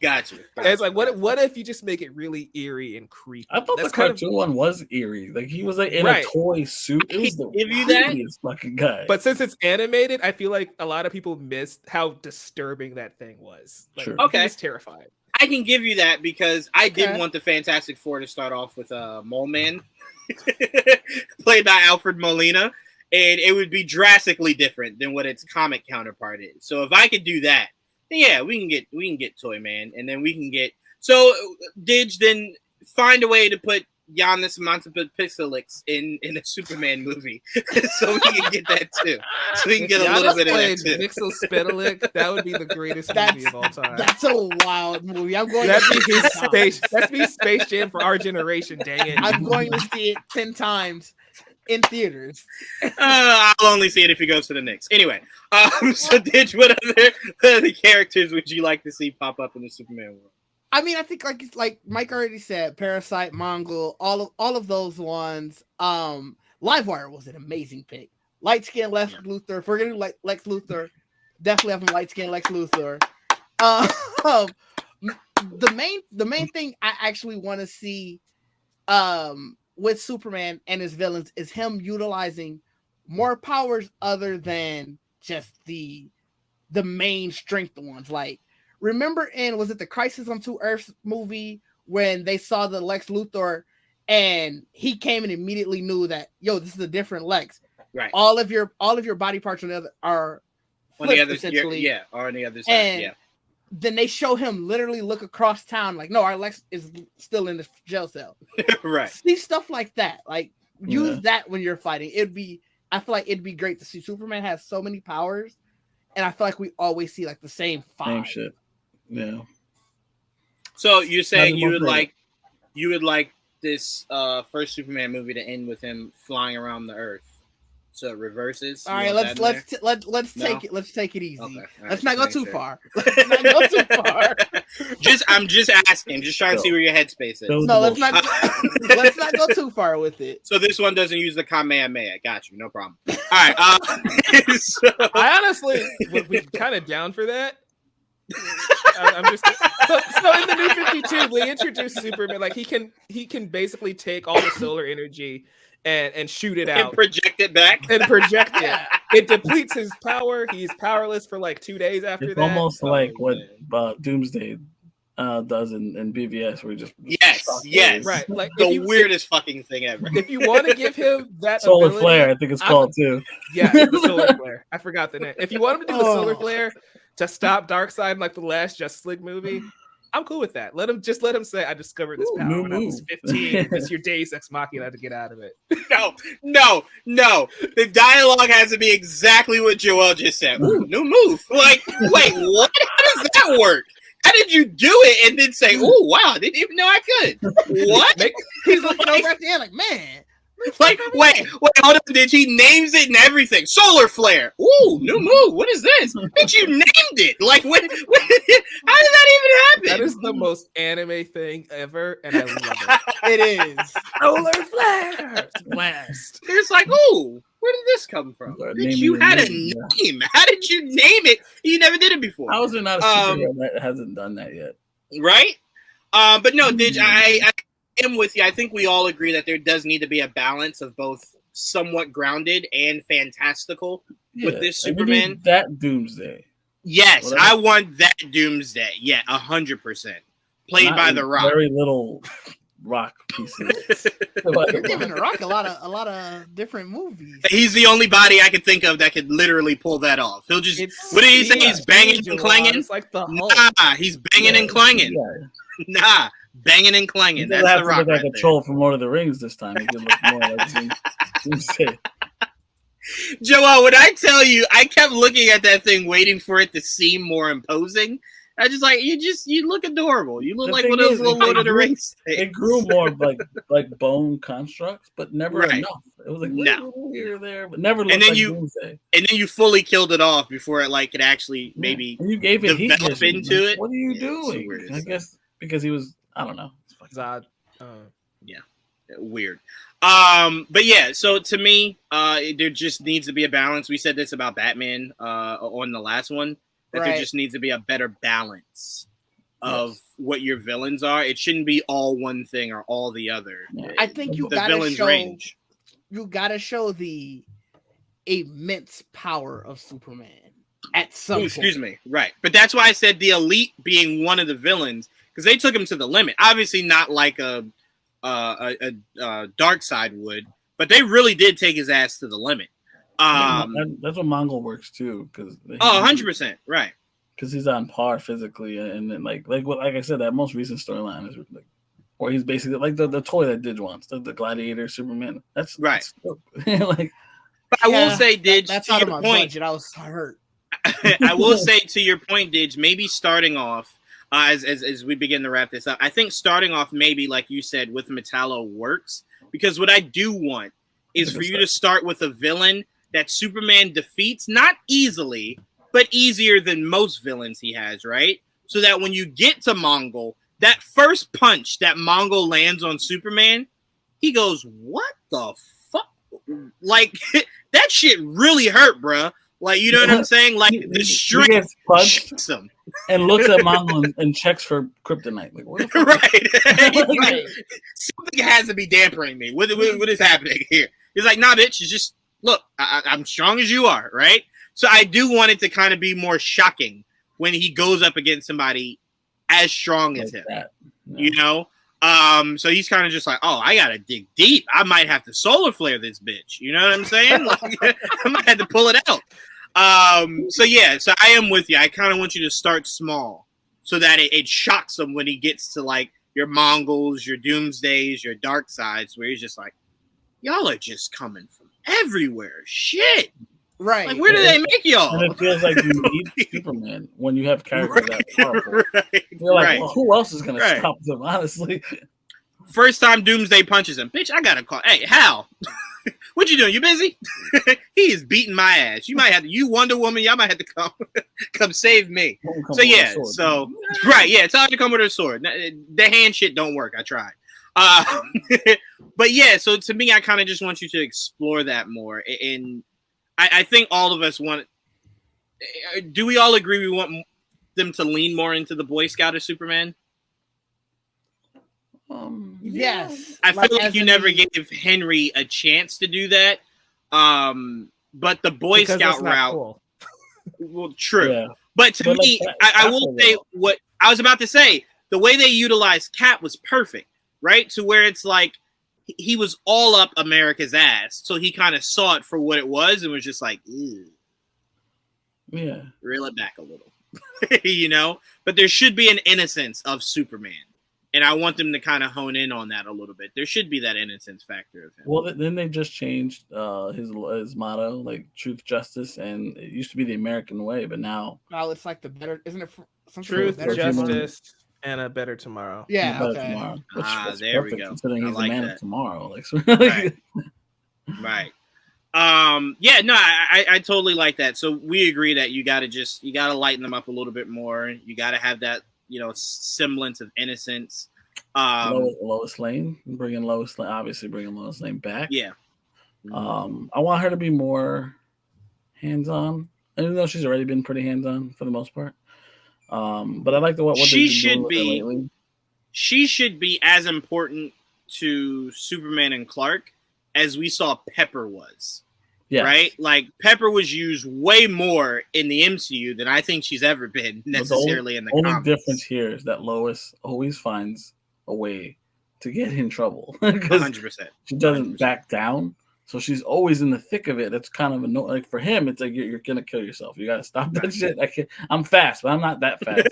Gotcha. It's like, what if you just make it really eerie and creepy? I thought the cartoon one was eerie. Like he was like in a toy suit. It was the give you that fucking guy. But since it's animated, I feel like a lot of people missed how disturbing that thing was. Like, sure. Okay, it's terrifying. I can give you that because I did want the Fantastic Four to start off with Mole Man, played by Alfred Molina, and it would be drastically different than what its comic counterpart is. So if I could do that. Yeah, we can get Toyman, and then we can get Didge then find a way to put Giannis Mxyzptlk in a Superman movie, so we can get that too. So we can get a little bit of that too. Mxyzptlk, that would be the greatest movie of all time. That's a wild movie. I'm going. That'd be his space. That'd be Space Jam for our generation. Dang it! I'm going to see it 10 times. In theaters. I'll only see it if he goes to the Knicks. Anyway, so Didge, what other characters would you like to see pop up in the Superman world? I mean, I think like Mike already said, Parasite, Mongol, all of those ones. Livewire was an amazing pick. Light skin Lex Luthor. If we're gonna do Lex Luthor, definitely have him light skin Lex Luthor. The main thing I actually want to see, with Superman and his villains is him utilizing more powers other than just the main strength ones. Like, remember was it the Crisis on Two Earths movie when they saw the Lex Luthor and he came and immediately knew that, yo, this is a different Lex. Right. All of your body parts are on the other side. Yeah, or on the other side. And yeah. Then they show him literally look across town like, no, our Lex is still in the jail cell. Right. See stuff like that. Like, use that when you're fighting. I feel like it'd be great to see. Superman has so many powers, and I feel like we always see like the same 5. Same shit. Yeah. So you're saying you would like this first Superman movie to end with him flying around the Earth? So it reverses. All right, let's take it easy. Okay. Let's not go too far. Let's not go too far. I'm just asking, just trying to see where your headspace is. No, let's not go too far with it. So this one doesn't use the Kamehameha. Got you, no problem. All right. I honestly would be kind of down for that. I'm just so in the New 52, we introduced Superman. Like he can basically take all the solar energy and shoot it out and project it back and project it. It depletes his power. He's powerless for like 2 days after that. Almost like what Doomsday does in BVS, where he just yes, right, like the weirdest fucking thing ever. If you want to give him that solar ability, flare, I think it's called too. Yeah, the solar flare. I forgot the name. If you want him to do the solar flare to stop Darkseid, like the last Justice League movie, I'm cool with that. Let him say, I discovered this power when I was 15. It's your Deus Ex Machina to get out of it. No. The dialogue has to be exactly what Joel just said. Ooh, new move. Like, wait, what? How does that work? How did you do it and then say, oh, wow, I didn't even know I could? What? He's looking over at the end like, man. Like, wait, hold on. Did he names it and everything? Solar flare. Ooh, new move. What is this? Bitch, you named it. Like, what? How did that even happen? That is the most anime thing ever, and I love it. It is. Solar flare. Blast. It's like, ooh, where did this come from? Bitch, you had a name. How did you name it? You never did it before. How is there not a superhero that hasn't done that yet? Right? But no, Didge, I am with you. I think we all agree that there does need to be a balance of both somewhat grounded and fantastical with this Superman. That Doomsday. Yes, I want that Doomsday. Yeah, 100%. Played by The Rock. Very little Rock pieces. You're giving The Rock a lot of different movies. He's the only body I can think of that could literally pull that off. He'll just what did he say? He's banging and clanging. It's like the Hulk. Nah, he's banging and clanging. Yeah. Nah, banging and clanging. That's have The to Rock look like right a there. troll from Lord of the Rings this time. He could look more like Doomsday. Joel, when I tell you, I kept looking at that thing, waiting for it to seem more imposing. I just like you look adorable. You look like one of those little Lord of the Rings things. It grew more like bone constructs, but never Right. enough. It was like No. here or there, but never looked And then like you- Doomsday. And then you fully killed it off before it like could actually maybe And you gave it heat develop vision. into Like, it. What are you Yeah, it's doing? weird. I guess because he was, I don't know. Zod. weird. But yeah, so to me, there just needs to be a balance. We said this about Batman on the last one, that there Right. just needs to be a better balance of what your villains are. It shouldn't be all one thing or all the other. Yeah. I think you The gotta villains show range. the immense power of Superman at some point. Excuse me. Right. But that's why I said the Elite being one of the villains, because they took him to the limit. Obviously not like a Darkseid would, but they really did take his ass to the limit. That's what Mongol works too, because 100%. Right. because he's on par physically, and then like I said, that most recent storyline is like, or he's basically like the toy that Didge wants, the Gladiator Superman. That's Right. like But I will say, Didge, That's to out of your my point, budget. I was hurt. I will say to your point, Didge, maybe starting off as we begin to wrap this up, I think starting off maybe like you said with Metallo works, because what I do want is for you to start with a villain that Superman defeats, not easily, but easier than most villains he has, right? So that when you get to Mongol, that first punch that Mongol lands on Superman, he goes, "What the fuck?" Like that shit really hurt, bruh. Like, you know what I'm saying? Like the he strength gets punched shoots him. and looks at Mongol and checks for kryptonite. Like, what the fuck? Right. Right. Something has to be dampering me. What is happening here? He's like, nah, bitch, it's just, look, I'm strong as you are, right? So I do want it to kind of be more shocking when he goes up against somebody as strong as him, That. No. you know? So he's kind of just like, oh, I got to dig deep. I might have to solar flare this bitch. You know what I'm saying? Like, I might have to pull it out. So yeah, so I am with you. I kind of want you to start small so that it shocks him when he gets to like your Mongols, your Doomsdays, your Darkseids, where he's just like, y'all are just coming from everywhere. Shit. Right. Like, where do they make y'all? And it feels like you need Superman when you have characters that powerful. Right. You're like, Right. well, who else is going Right. to stop them, honestly? First time Doomsday punches him. Bitch, I got to call. Hey, Hal. What you doing? You busy? He is beating my ass. You might have to, you Wonder Woman, y'all might have to come save me. So yeah, so right, yeah, it's hard to come with a sword. The hand shit don't work. I tried. But yeah, so to me, I kind of just want you to explore that more. And I think all of us want. Do we all agree we want them to lean more into the Boy Scout of Superman? Yes. I feel like as you in never the- gave Henry a chance to do that. But the Boy Because Scout that's not route, cool. well, true. Yeah. But to But, like, me, that- I will that's a say lot. what I was about to say. The way they utilized Cap was perfect, right? To where it's like he was all up America's ass, so he kind of saw it for what it was and was just like, ew, Yeah. reel it back a little, you know. But there should be an innocence of Superman, and I want them to kind of hone in on that a little bit. There should be that innocence factor of him. Well, then they just changed his motto, like truth, justice, and it used to be the American way, but now Oh, it's like the better, isn't it? Something Truth, better justice, and a better tomorrow. Yeah. better Okay. tomorrow. Which is There we perfect go. considering I he's like the man that. of tomorrow. Like, so, Right. Right. Yeah, no, I totally like that. So we agree that you gotta lighten them up a little bit more. You gotta have that, semblance of innocence. Lois Lane, bringing Lois Lane back. Yeah. I want her to be more hands-on, even though she's already been pretty hands-on for the most part. But I like what She they've been should doing with her be- lately. She should be as important to Superman and Clark as we saw Pepper was. Yes. Right? Like Pepper was used way more in the MCU than I think she's ever been But necessarily in the only comics. difference here is that Lois always finds a way to get in trouble. 100%. She doesn't 100%. Back down. So she's always in the thick of it. It's kind of annoying. Like for him, it's like you're gonna kill yourself. You gotta stop that shit. I'm fast, but I'm not that fast.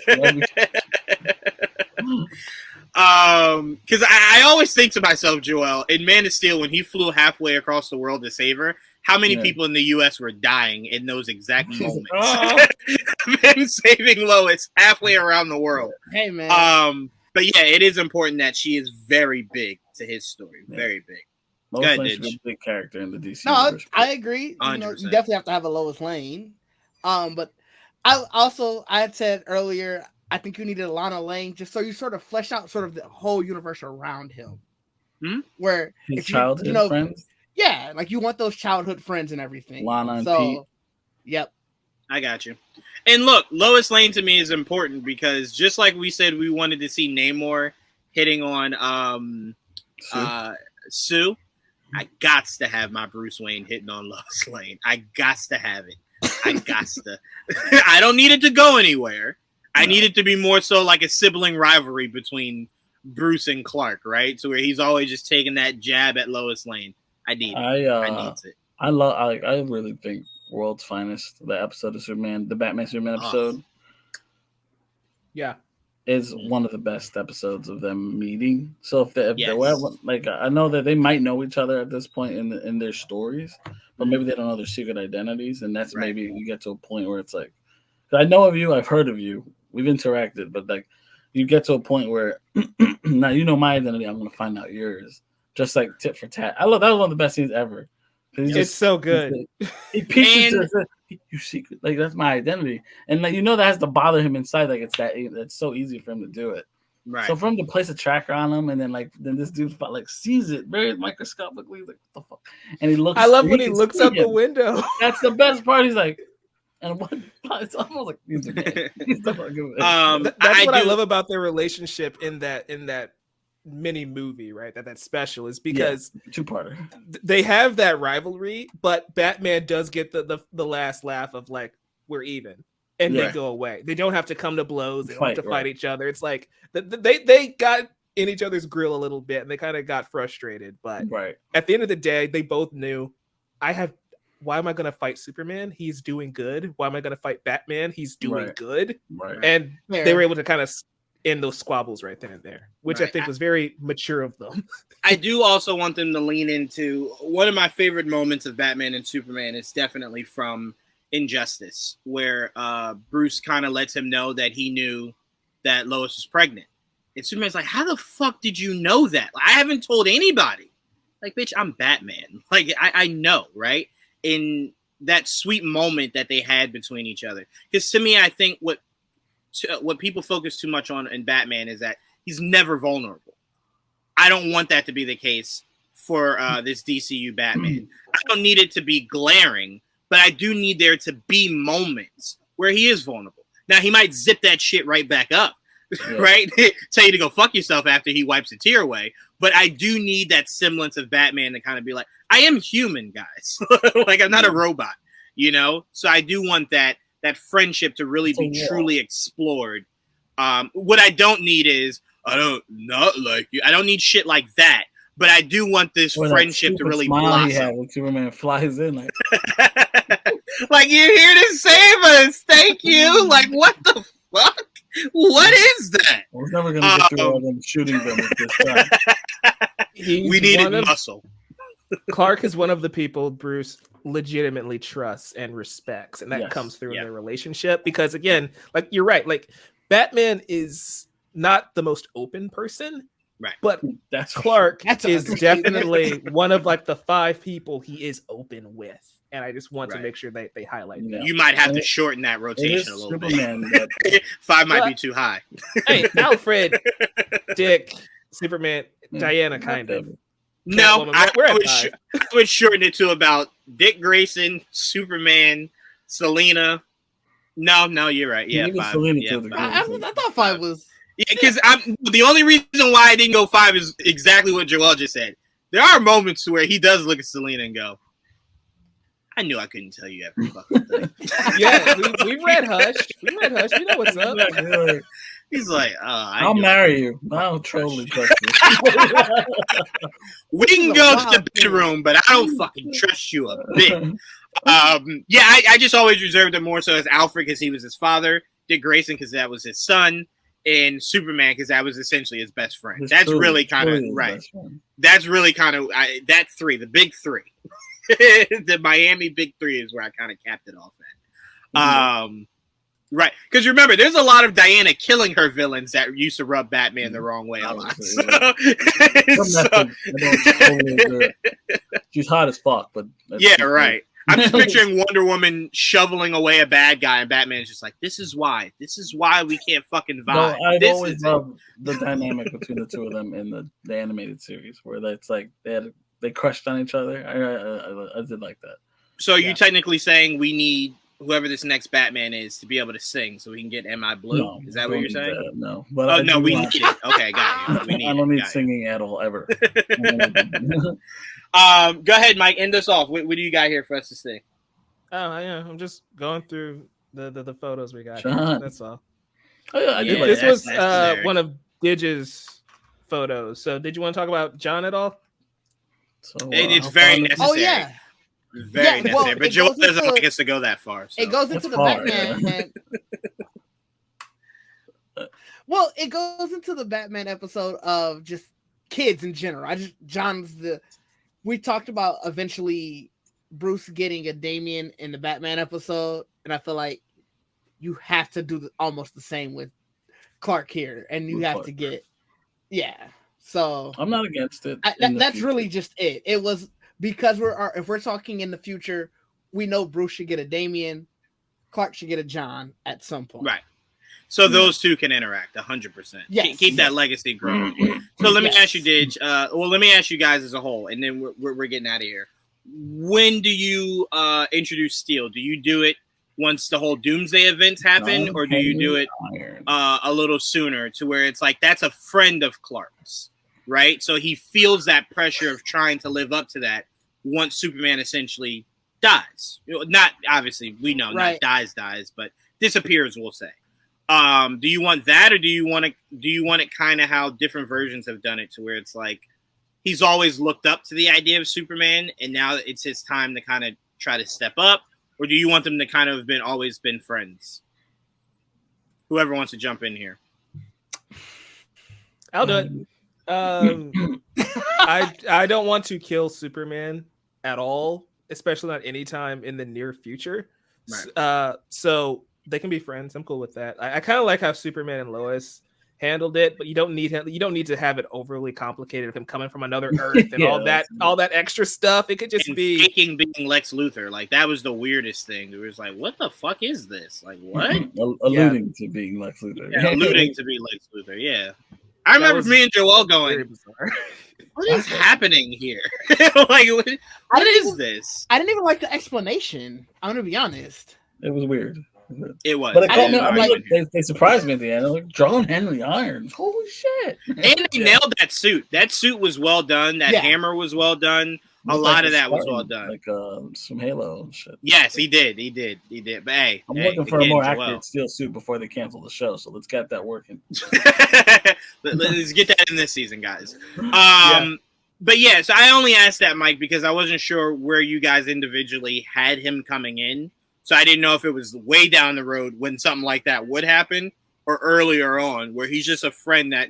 Because I always think to myself, Joel, in Man of Steel, when he flew halfway across the world to save her, how many people in the U.S. were dying in those exact moments? Him saving Lois halfway around the world. Hey man. But yeah, it is important that she is very big to his story. Very big. Lois Lane's a big character in the DC. No, universe. I agree. You definitely have to have a Lois Lane. But I had said earlier, I think you needed Lana Lang just so you sort of flesh out sort of the whole universe around him. Where his childhood friends? Yeah, like you want those childhood friends and everything. Lana and Pete. Yep. I got you. And look, Lois Lane to me is important because just like we said we wanted to see Namor hitting on Sue, I gots to have my Bruce Wayne hitting on Lois Lane. I gots to have it. I gots to. I don't need it to go anywhere. I need it to be more so like a sibling rivalry between Bruce and Clark, right? So where he's always just taking that jab at Lois Lane. I need it. I need it. I really think World's Finest, the episode of Superman, the Batman Superman episode. Yeah. Is one of the best episodes of them meeting. So if they were like, I know that they might know each other at this point in their stories, but maybe they don't know their secret identities, and that's maybe you get to a point where it's like, I know of you, I've heard of you, we've interacted, but like you get to a point where now you know my identity, I'm gonna find out yours, just like tit for tat. That was one of the best scenes ever. It's so good. He peeks into you secret, like that's my identity, and like that has to bother him inside. Like it's so easy for him to do it. Right. So for him to place a tracker on him, and then this dude like sees it very microscopically, like what the fuck, and he looks. I love when he looks out the window. That's the best part. He's like, and what? It's almost like he's the That's what I love about their relationship in that mini movie, right? That special is because two-parter. They have that rivalry, but Batman does get the last laugh of like we're even, and they go away. They don't have to come to blows. They don't have to fight each other. It's like they got in each other's grill a little bit, and they kind of got frustrated. But at the end of the day, they both knew why am I going to fight Superman? He's doing good. Why am I going to fight Batman? He's doing good. Right. And they were able to kind of end those squabbles right then and there, which I think was very mature of them. I do also want them to lean into one of my favorite moments of Batman and Superman is definitely from Injustice, where Bruce kind of lets him know that he knew that Lois was pregnant. And Superman's like, how the fuck did you know that? Like, I haven't told anybody. Like, bitch, I'm Batman. Like, I know, right? In that sweet moment that they had between each other. Because to me, I think what people focus too much on in Batman is that he's never vulnerable. I don't want that to be the case for this DCU Batman. I don't need it to be glaring, but I do need there to be moments where he is vulnerable. Now, he might zip that shit right back up, right? Tell you to go fuck yourself after he wipes a tear away. But I do need that semblance of Batman to kind of be like, I am human, guys. Like, I'm not a robot, you know? So I do want that friendship to really be truly explored. What I don't need is, I don't not like you. I don't need shit like that. But I do want this friendship to really blossom. When Superman flies in, like, like, you're here to save us. Thank you. Like, what the fuck? What is that? We're never going to get through all them shooting them at this time. We needed muscle. Clark is one of the people Bruce legitimately trusts and respects, and that comes through in their relationship. Because again, like you're right, like Batman is not the most open person, right? But Clark is definitely one of like the 5 people he is open with, and I just want to make sure they highlight that. You might have to shorten that rotation a little bit. 5 might be too high. Hey, Alfred, Dick, Superman, Diana, kind of. No, I would shorten it to about Dick Grayson, Superman, Selena. No, you're right. Yeah, 5. I thought 5 was. Yeah, because the only reason why I didn't go 5 is exactly what Joel just said. There are moments where he does look at Selena and go, I knew I couldn't tell you every fucking thing. Yeah, we read Hush. We know what's up. He's like, I'll marry you. I'll totally trust you. We can go to the bedroom, but I don't fucking trust you a bit. I just always reserved him more so as Alfred because he was his father, Dick Grayson because that was his son, and Superman because that was essentially his best friend. That's really kind of right. That's really kind of that three, the big three. The Miami big three is where I kind of capped it off at. Right, because remember, there's a lot of Diana killing her villains that used to rub Batman the wrong way a lot. She's hot as fuck, but yeah, right. I'm just picturing Wonder Woman shoveling away a bad guy, and Batman's just like, "This is why we can't fucking vibe." No, I've always loved the dynamic between the two of them in the animated series, where that's like they crushed on each other. I did like that. So you technically saying we need whoever this next Batman is to be able to sing so we can get Am I Blue? No, is that what you're saying? That, no. But no, we need it. Okay, got it. I don't need singing at all, ever. Go ahead, Mike. End us off. What do you got here for us to see? Oh, yeah. I'm just going through the photos we got. Sean. That's all. Oh, yeah, I did like this that. was one of Dig's photos. So did you want to talk about John at all? So, it's very necessary. Oh, yeah. Very necessary, but Joel doesn't like us to go that far. So. It goes into the Batman. Well, it goes into the Batman episode of just kids in general. We talked about eventually Bruce getting a Damian in the Batman episode, and I feel like you have to do almost the same with Clark here, and you have to get, So I'm not against it. That's really just it. It was. Because if we're talking in the future, we know Bruce should get a Damian, Clark should get a John at some point. Right. So those two can interact 100%. Yes. Keep that legacy growing. So let me ask you, Dig. Let me ask you guys as a whole, and then we're getting out of here. When do you introduce Steel? Do you do it once the whole Doomsday events happen, or do you do it a little sooner to where it's like that's a friend of Clark's? Right, so he feels that pressure of trying to live up to that once Superman essentially dies. Not obviously, we know not dies, but disappears. We'll say. Do you want that, or do you want it kind of how different versions have done it, to where it's like he's always looked up to the idea of Superman, and now it's his time to kind of try to step up, or do you want them to kind of always been friends? Whoever wants to jump in here, I'll do it. I don't want to kill Superman at all, especially not anytime in the near future. Right. So they can be friends. I'm cool with that. I kind of like how Superman and Lois handled it, but you don't need to have it overly complicated of him coming from another Earth and all that extra stuff. It could just be faking being Lex Luthor. Like that was the weirdest thing. It was like, what the fuck is this? Like what? Alluding to being Lex Luthor. Yeah, alluding to being Lex Luthor. Yeah. I remember me and Joel going, what is happening here? Like, what is this? I didn't even like the explanation. I'm going to be honest. It was weird. It was. But they surprised me at the end. Like, John Henry Irons. Holy shit. And they nailed that suit. That suit was well done. That hammer was well done. A lot of that was well done. Like some Halo and shit. Yes, he did. But hey, I'm looking for a more accurate Steel suit before they cancel the show. So let's get that working. Let's get that in this season, guys. But yeah, so I only asked that, Mike, because I wasn't sure where you guys individually had him coming in. So I didn't know if it was way down the road when something like that would happen, or earlier on where he's just a friend that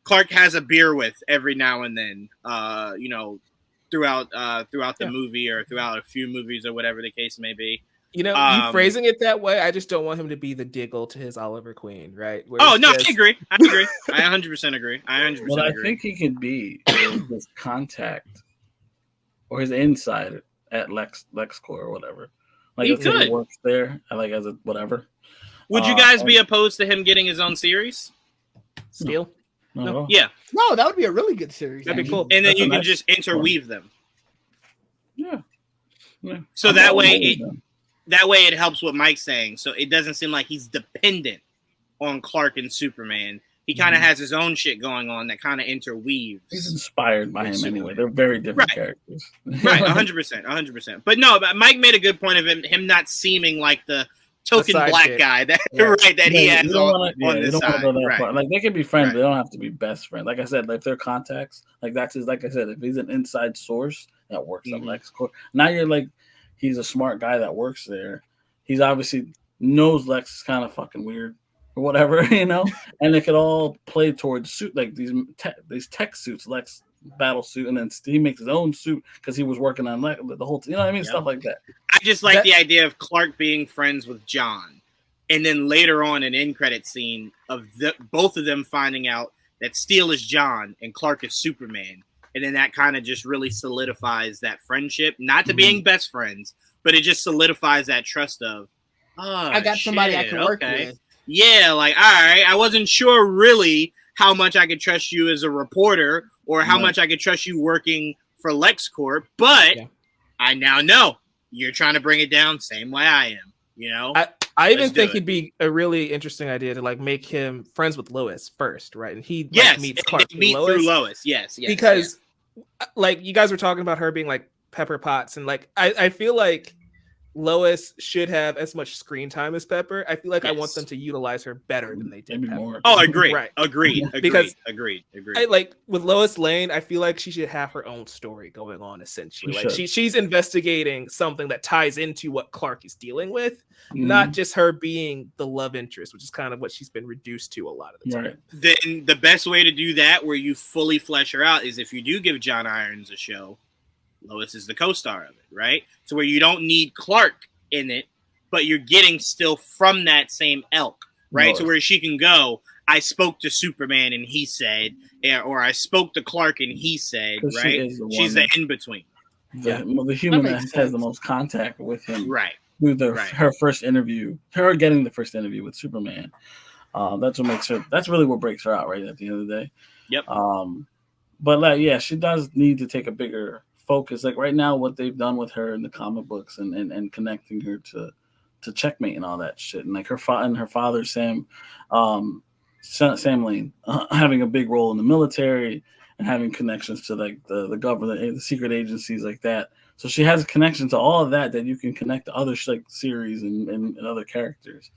Clark has a beer with every now and then. Throughout the movie or throughout a few movies or whatever the case may be. You phrasing it that way, I just don't want him to be the Diggle to his Oliver Queen, right? I agree. I 100% agree. I think he could be his contact or his inside at LexCorp or whatever. Like he could. He works there, like as a whatever. Would you guys be opposed to him getting his own series? Steel? No. Yeah. No, that would be a really good series. That'd be cool. And then you can just interweave them. Yeah. So that way it helps what Mike's saying. So it doesn't seem like he's dependent on Clark and Superman. He kind of has his own shit going on that kind of interweaves. He's inspired by him anyway. They're very different characters. Right, 100%. But no, Mike made a good point of him not seeming like the token black guy that right that he has on the side. Right. Like they can be friends, but they don't have to be best friends. Like I said, like they're contacts. Like that's his. Like I said, if he's an inside source that works at LexCorp, now you're like he's a smart guy that works there. He's obviously knows Lex is kind of fucking weird or whatever, you know. And it could all play towards suit like these tech suits, Lex battle suit, and then he makes his own suit because he was working on the whole, you know what I mean, stuff like that. I just like the idea of Clark being friends with John, and then later on an end credit scene of both of them finding out that Steel is John and Clark is Superman, and then that kind of just really solidifies that friendship, not to being best friends, but it just solidifies that trust of, I got somebody I can work with. Yeah, like, all right, I wasn't sure really how much I could trust you as a reporter or how much I could trust you working for LexCorp, but I now know you're trying to bring it down same way I am, you know? I even think it'd be a really interesting idea to like make him friends with Lois first, right? And he meets Clark through Lois. Yes. Because like you guys were talking about her being like Pepper Potts, and like I feel like Lois should have as much screen time as Pepper. I feel like I want them to utilize her better than they did. Maybe more. Oh, agreed. Right. Agreed. Because agreed. Like with Lois Lane, I feel like she should have her own story going on. Essentially, she's investigating something that ties into what Clark is dealing with, not just her being the love interest, which is kind of what she's been reduced to a lot of the time. Right. Then the best way to do that, where you fully flesh her out, is if you do give John Irons a show. Lois is the co-star of it, right? So where you don't need Clark in it, but you're getting still from that same ilk, right? Lois. So where she can go, I spoke to Superman and he said, or I spoke to Clark and he said, right? She's the in-between. The human that has the most contact with him. Right. Through her first interview, her getting the first interview with Superman. That's what makes her, that's really what breaks her out, right? At the end of the day. Yep. But like, she does need to take a bigger focus. Like right now, what they've done with her in the comic books and connecting her to Checkmate and all that shit, and like her father Sam Lane having a big role in the military and having connections to like the government, the secret agencies like that. So she has a connection to all of that you can connect to other like series and other characters.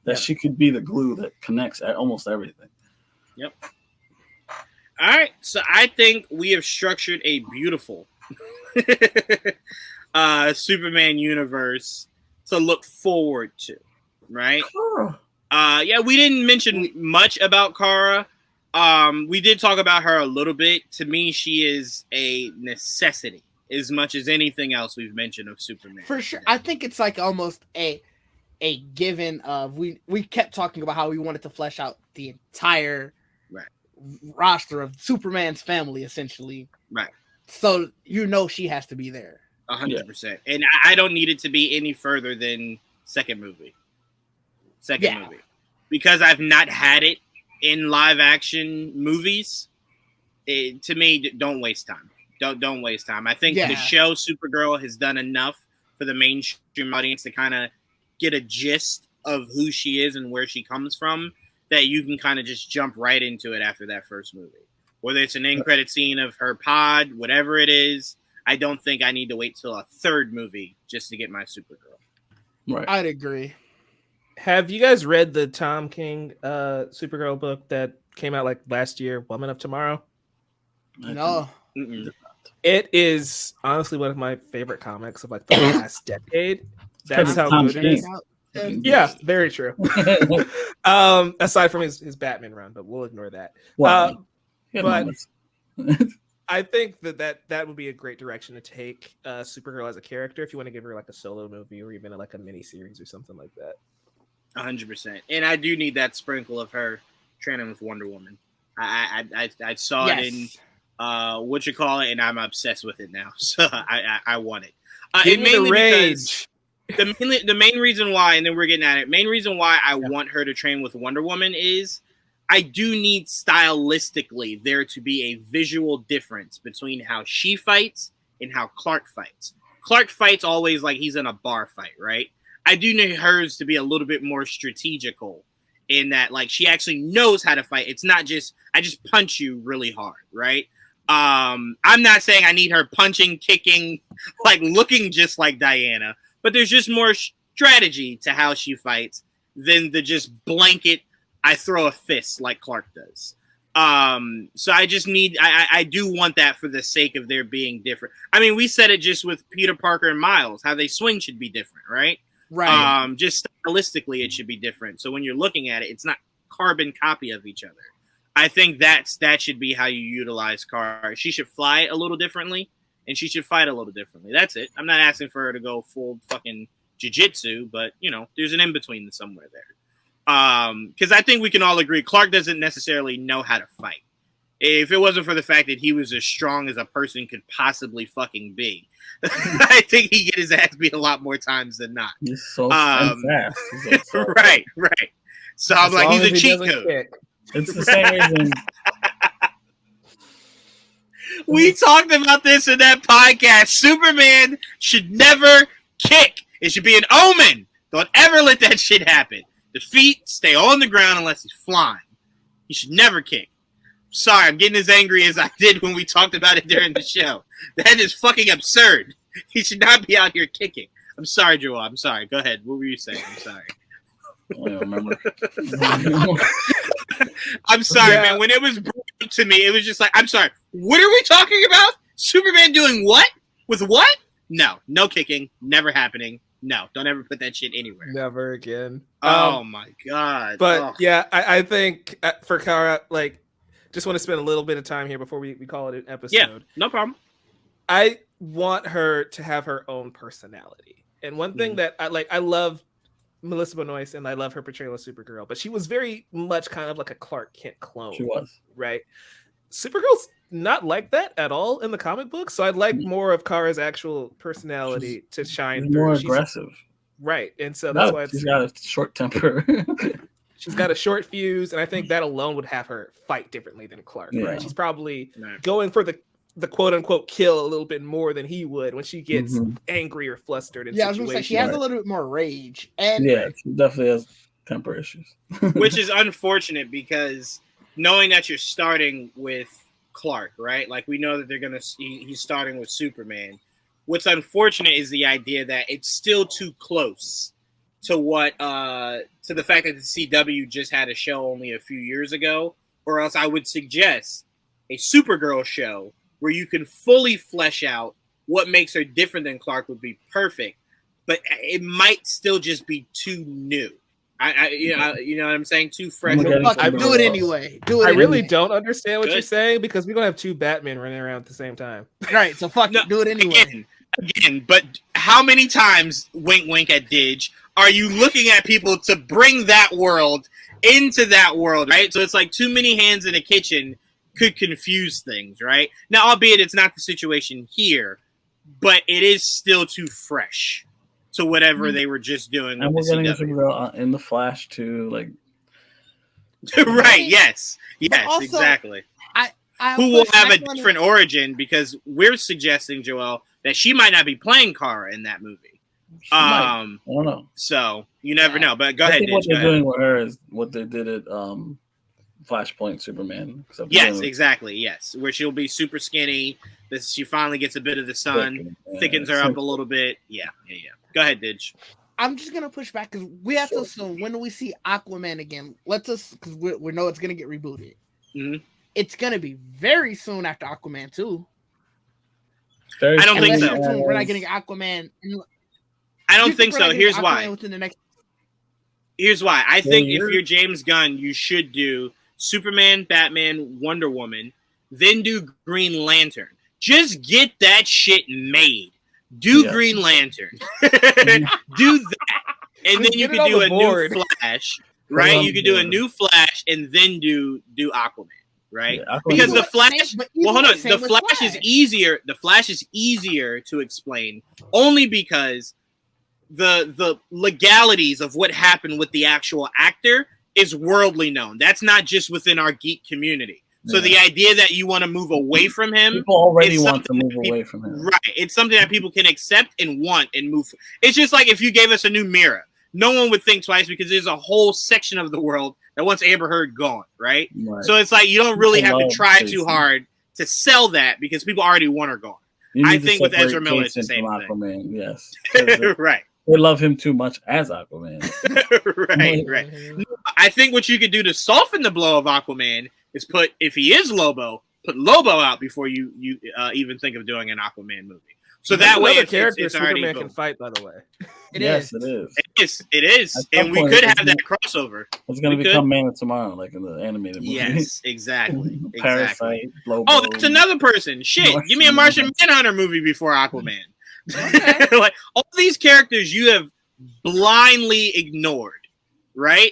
That she could be the glue that connects almost everything. Yep. All right, so I think we have structured a beautiful Superman universe to look forward to, right? We didn't mention much about Kara. We did talk about her a little bit. To me, she is a necessity as much as anything else we've mentioned of Superman. For sure. I think it's like almost a given of we kept talking about how we wanted to flesh out the entire roster of Superman's family, essentially. Right. So she has to be there. 100%. And I don't need it to be any further than second movie. Because I've not had it in live action movies. To me, don't waste time. Don't waste time. I think the show Supergirl has done enough for the mainstream audience to kind of get a gist of who she is and where she comes from, that you can kind of just jump right into it after that first movie. Whether it's an end credit scene of her pod, whatever it is, I don't think I need to wait till a third movie just to get my Supergirl. Right. I'd agree. Have you guys read the Tom King Supergirl book that came out like last year, Woman of Tomorrow? No. It is honestly one of my favorite comics of like the last decade. That's how good it is. Yeah, very true. Aside from his Batman run, but we'll ignore that. But I think that would be a great direction to take Supergirl as a character if you want to give her like a solo movie or even like a mini series or something like that. 100%. And I do need that sprinkle of her training with Wonder Woman. I saw it in and I'm obsessed with it now. So I want it. Give me the rage. The main reason why, and then we're getting at it, main reason why I want her to train with Wonder Woman is I do need stylistically there to be a visual difference between how she fights and how Clark fights. Clark fights always like he's in a bar fight, right? I do need hers to be a little bit more strategical in that, like, she actually knows how to fight. It's not just, I just punch you really hard, right? I'm not saying I need her punching, kicking, like looking just like Diana, but there's just more strategy to how she fights than the just blanket I throw a fist like Clark does. So I just need I do want that for the sake of their being different. I mean, we said it just with Peter Parker and Miles, how they swing should be different, right? Right. Just stylistically it should be different. So when you're looking at it, it's not carbon copy of each other. I think that should be how you utilize Kara. She should fly a little differently, and she should fight a little differently. That's it. I'm not asking for her to go full fucking jiu-jitsu, but, you know, there's an in-between somewhere there. Because I think we can all agree Clark doesn't necessarily know how to fight. If it wasn't for the fact that he was as strong as a person could possibly fucking be, I think he'd get his ass beat a lot more times than not. He's so fast. He's so right. So I'm like, he's a cheat code. Kick. It's the same reason. We talked about this in that podcast. Superman should never kick. It should be an omen. Don't ever let that shit happen. The feet stay on the ground unless he's flying. He should never kick. Sorry, I'm getting as angry as I did when we talked about it during the show. That is fucking absurd. He should not be out here kicking. I'm sorry, Joel. I'm sorry. Go ahead. What were you saying? I'm sorry. I don't remember. I'm sorry, man. When it was brought up to me, it was just like, I'm sorry. What are we talking about? Superman doing what? With what? No kicking. Never happening. No, don't ever put that shit anywhere. Never again. Oh my god. But yeah, I think for Kara, like, just want to spend a little bit of time here before we call it an episode. Yeah, no problem. I want her to have her own personality. And one thing that I love Melissa Benoist and I love her portrayal of Supergirl, but she was very much kind of like a Clark Kent clone. She was. Right? Supergirl's not like that at all in the comic book, so I'd like more of Kara's actual personality to shine through. More aggressive. Right, and so that's why she's got a short temper. She's got a short fuse, and I think that alone would have her fight differently than Clark. Yeah. Right? She's probably going for the quote unquote kill a little bit more than he would when she gets angry or flustered in situations. I was gonna say she has a little bit more rage, and she definitely has temper issues, which is unfortunate because knowing that you're starting with Clark, right? Like we know that he's starting with Superman. What's unfortunate is the idea that it's still too close to what to the fact that the CW just had a show only a few years ago, or else I would suggest a Supergirl show where you can fully flesh out what makes her different than Clark would be perfect, but it might still just be too new. You know what I'm saying? Too fresh. Do it anyway. I really don't understand what you're saying because we're gonna have two Batmen running around at the same time. Right. So do it anyway. Again, but how many times, wink, wink at Didge, are you looking at people to bring that world into that world, right? So it's like too many hands in a kitchen could confuse things, right? Now, albeit it's not the situation here, but it is still too fresh to whatever they were just doing. And we're getting a Supergirl in the Flash too, like right? Yes, also, exactly. I who will have a different origin because we're suggesting, Joel, that she might not be playing Kara in that movie. I don't know. So you never know. But go ahead. What they're doing with her is what they did at Flashpoint Superman. Yes, exactly. Yes, where she'll be super skinny. She finally gets a bit of the sun, thickens her up a little bit. Yeah. Go ahead, Didge. I'm just gonna push back because we have to assume when do we see Aquaman again? Because we know it's gonna get rebooted. Mm-hmm. It's gonna be very soon after Aquaman 2. I don't think so. We're not getting Aquaman. I don't think so. Here's why. Here's why. I think if you're James Gunn, you should do Superman, Batman, Wonder Woman, then do Green Lantern. Just get that shit made. Do Green Lantern. Do that. And then you could do a new Flash, right? You could do a new Flash and then do Aquaman. Right, because the Flash. Well, hold on. The Flash is easier. The Flash is easier to explain only because the legalities of what happened with the actual actor is worldly known. That's not just within our geek community. So the idea that you want to move away from him, people already want to move away from him. Right, it's something that people can accept and want and move. It's just like if you gave us a new Mira, no one would think twice because there's a whole section of the world that wants Amber Heard gone, right? So it's like you don't really have to try too hard to sell that because people already want her gone. I think with Ezra Miller, it's the same thing. Yes, right. they love him too much as Aquaman. right. I think what you could do to soften the blow of Aquaman is if he is Lobo, put Lobo out before you even think of doing an Aquaman movie. So that way, it's Superman can fight. By the way, it is. It is, and we could have that crossover. It's going to become Man of Tomorrow, like in the animated movie. Yes, exactly. Parasite, Lobo. Oh, that's another person. Shit, give me a Martian Manhunter movie before Aquaman. Like all these characters you have blindly ignored, right?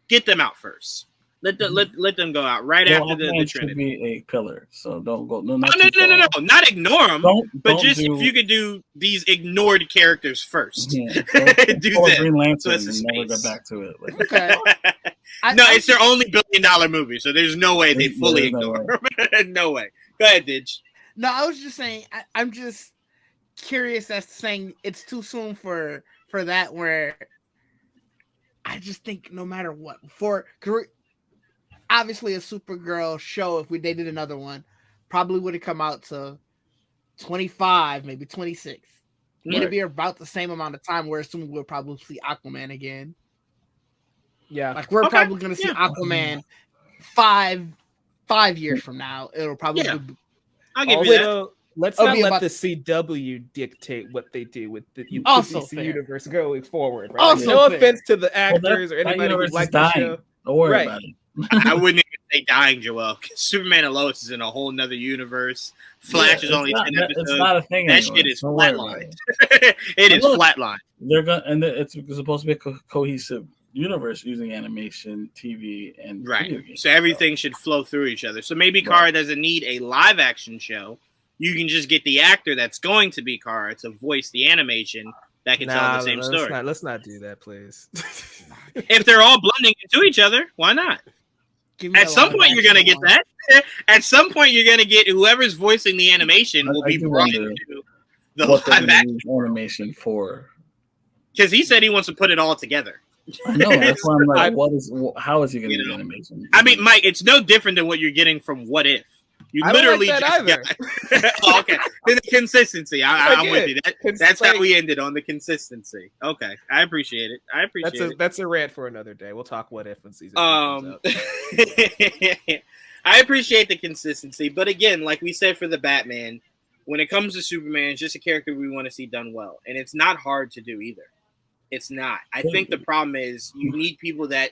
Get them out first. Let them go out right after the Trinity. Be a pillar, so don't go. No, not ignore them. But if you could do these ignored characters first, do that. Green Lantern and never go back to it. Okay. It's their only $1 billion movie, so there's no way they fully ignore them. No way. Go ahead, Didge. No, I was just saying. I'm just curious as to saying it's too soon for that. Where I just think no matter what obviously a Supergirl show, if they did another one, probably would have come out to 25, maybe 26. Right. It'd be about the same amount of time where assuming we'll probably see Aquaman again. Yeah. Like we're probably going to see Aquaman 5 years from now. It'll probably be. I'll give you that. Let's not let the CW dictate what they do with the DC universe going forward. Right? Also no offense to the actors or anybody who likes the show. Don't worry about it. I wouldn't even say dying, Joel. Superman and Lois is in a whole nother universe. Flash is only 10 episodes. It's not a thing that shit is flatlined. It is flatlined. They're gonna, and it's supposed to be a cohesive universe using animation, TV, and video games. So everything should flow through each other. So maybe Kara doesn't need a live action show. You can just get the actor that's going to be Kara to voice the animation that can tell the same story. Let's not do that, please. If they're all blending into each other, why not? At some point, you're going to get that. At some point, you're going to get whoever's voicing the animation will be brought into the live action animation for. Because he said he wants to put it all together. I know. That's why I'm like, how is he going to do animation? I mean, Mike, it's no different than what you're getting from What If. You literally just got. Oh, okay. The consistency. I'm with you. That's how we ended on the consistency. Okay, I appreciate it. That's a rant for another day. We'll talk What If when season 2 comes out. I appreciate the consistency, but again, like we said for the Batman, when it comes to Superman, it's just a character we want to see done well, and it's not hard to do either. It's not. I think the problem is you need people that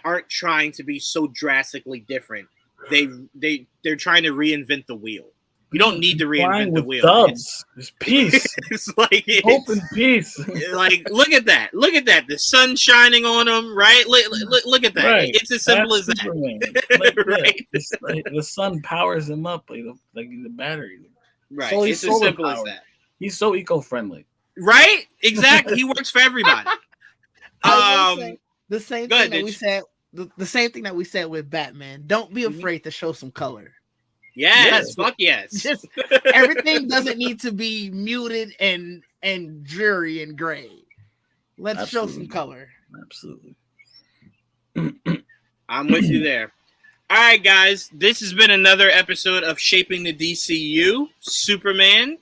aren't trying to be so drastically different. They're trying to reinvent the wheel. You don't need to reinvent the wheel. Dubs. It's peace. It's like hope and peace. Like look at that. Look at that. The sun shining on them. Right. Look at that. Right. It's as simple as that. Right. The sun powers him up like the battery. Right. So it's as simple as that. He's so eco-friendly. Right. Exactly. He works for everybody. The same thing that we said. The same thing that we said with Batman. Don't be afraid to show some color. Yes, fuck yes. Just everything doesn't need to be muted and dreary and gray. Let's show some color. Absolutely. I'm with you there. All right, guys. This has been another episode of Shaping the DCU, Superman.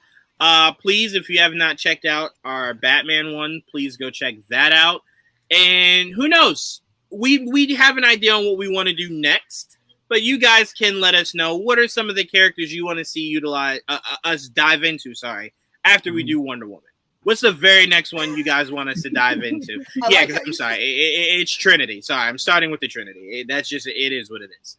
Please, if you have not checked out our Batman one, please go check that out. And who knows? We have an idea on what we want to do next, but you guys can let us know what are some of the characters you want to see us dive into. After we do Wonder Woman, what's the very next one you guys want us to dive into? Because I'm sorry, it's Trinity. Sorry, I'm starting with the Trinity. It is what it is.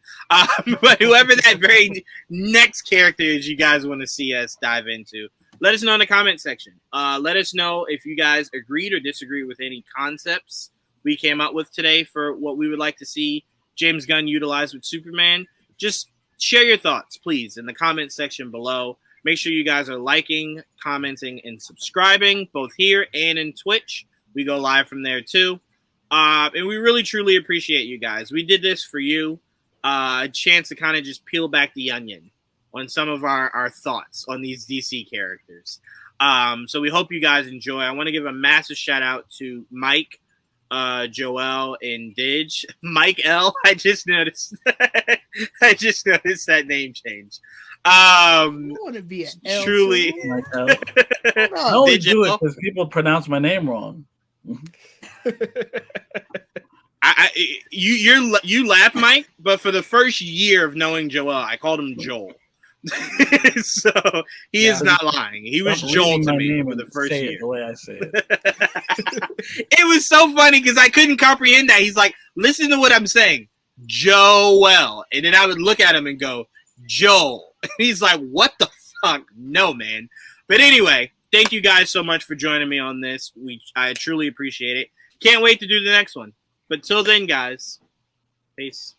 But whoever that very next character is, you guys want to see us dive into. Let us know in the comment section. Let us know if you guys agreed or disagreed with any concepts we came up with today for what we would like to see James Gunn utilize with Superman. Just share your thoughts, please, in the comment section below. Make sure you guys are liking, commenting, and subscribing, both here and in Twitch. We go live from there, too. And we really, truly appreciate you guys. We did this for you. A chance to kind of just peel back the onion on some of our thoughts on these DC characters. So we hope you guys enjoy. I want to give a massive shout-out to Mike, Joel, and Didge. Mike L. I just noticed that name change. I want to be an truly. I only do it because people pronounce my name wrong. You laugh, Mike, but for the first year of knowing Joel, I called him Joel. So he is not lying. He was Joel to me for the first year. The way I say it. It was so funny because I couldn't comprehend that. He's like, listen to what I'm saying, Joel, and then I would look at him and go, Joel. And he's like, what the fuck? No, man. But anyway, thank you guys so much for joining me on this. I truly appreciate it. Can't wait to do the next one. But till then, guys, peace.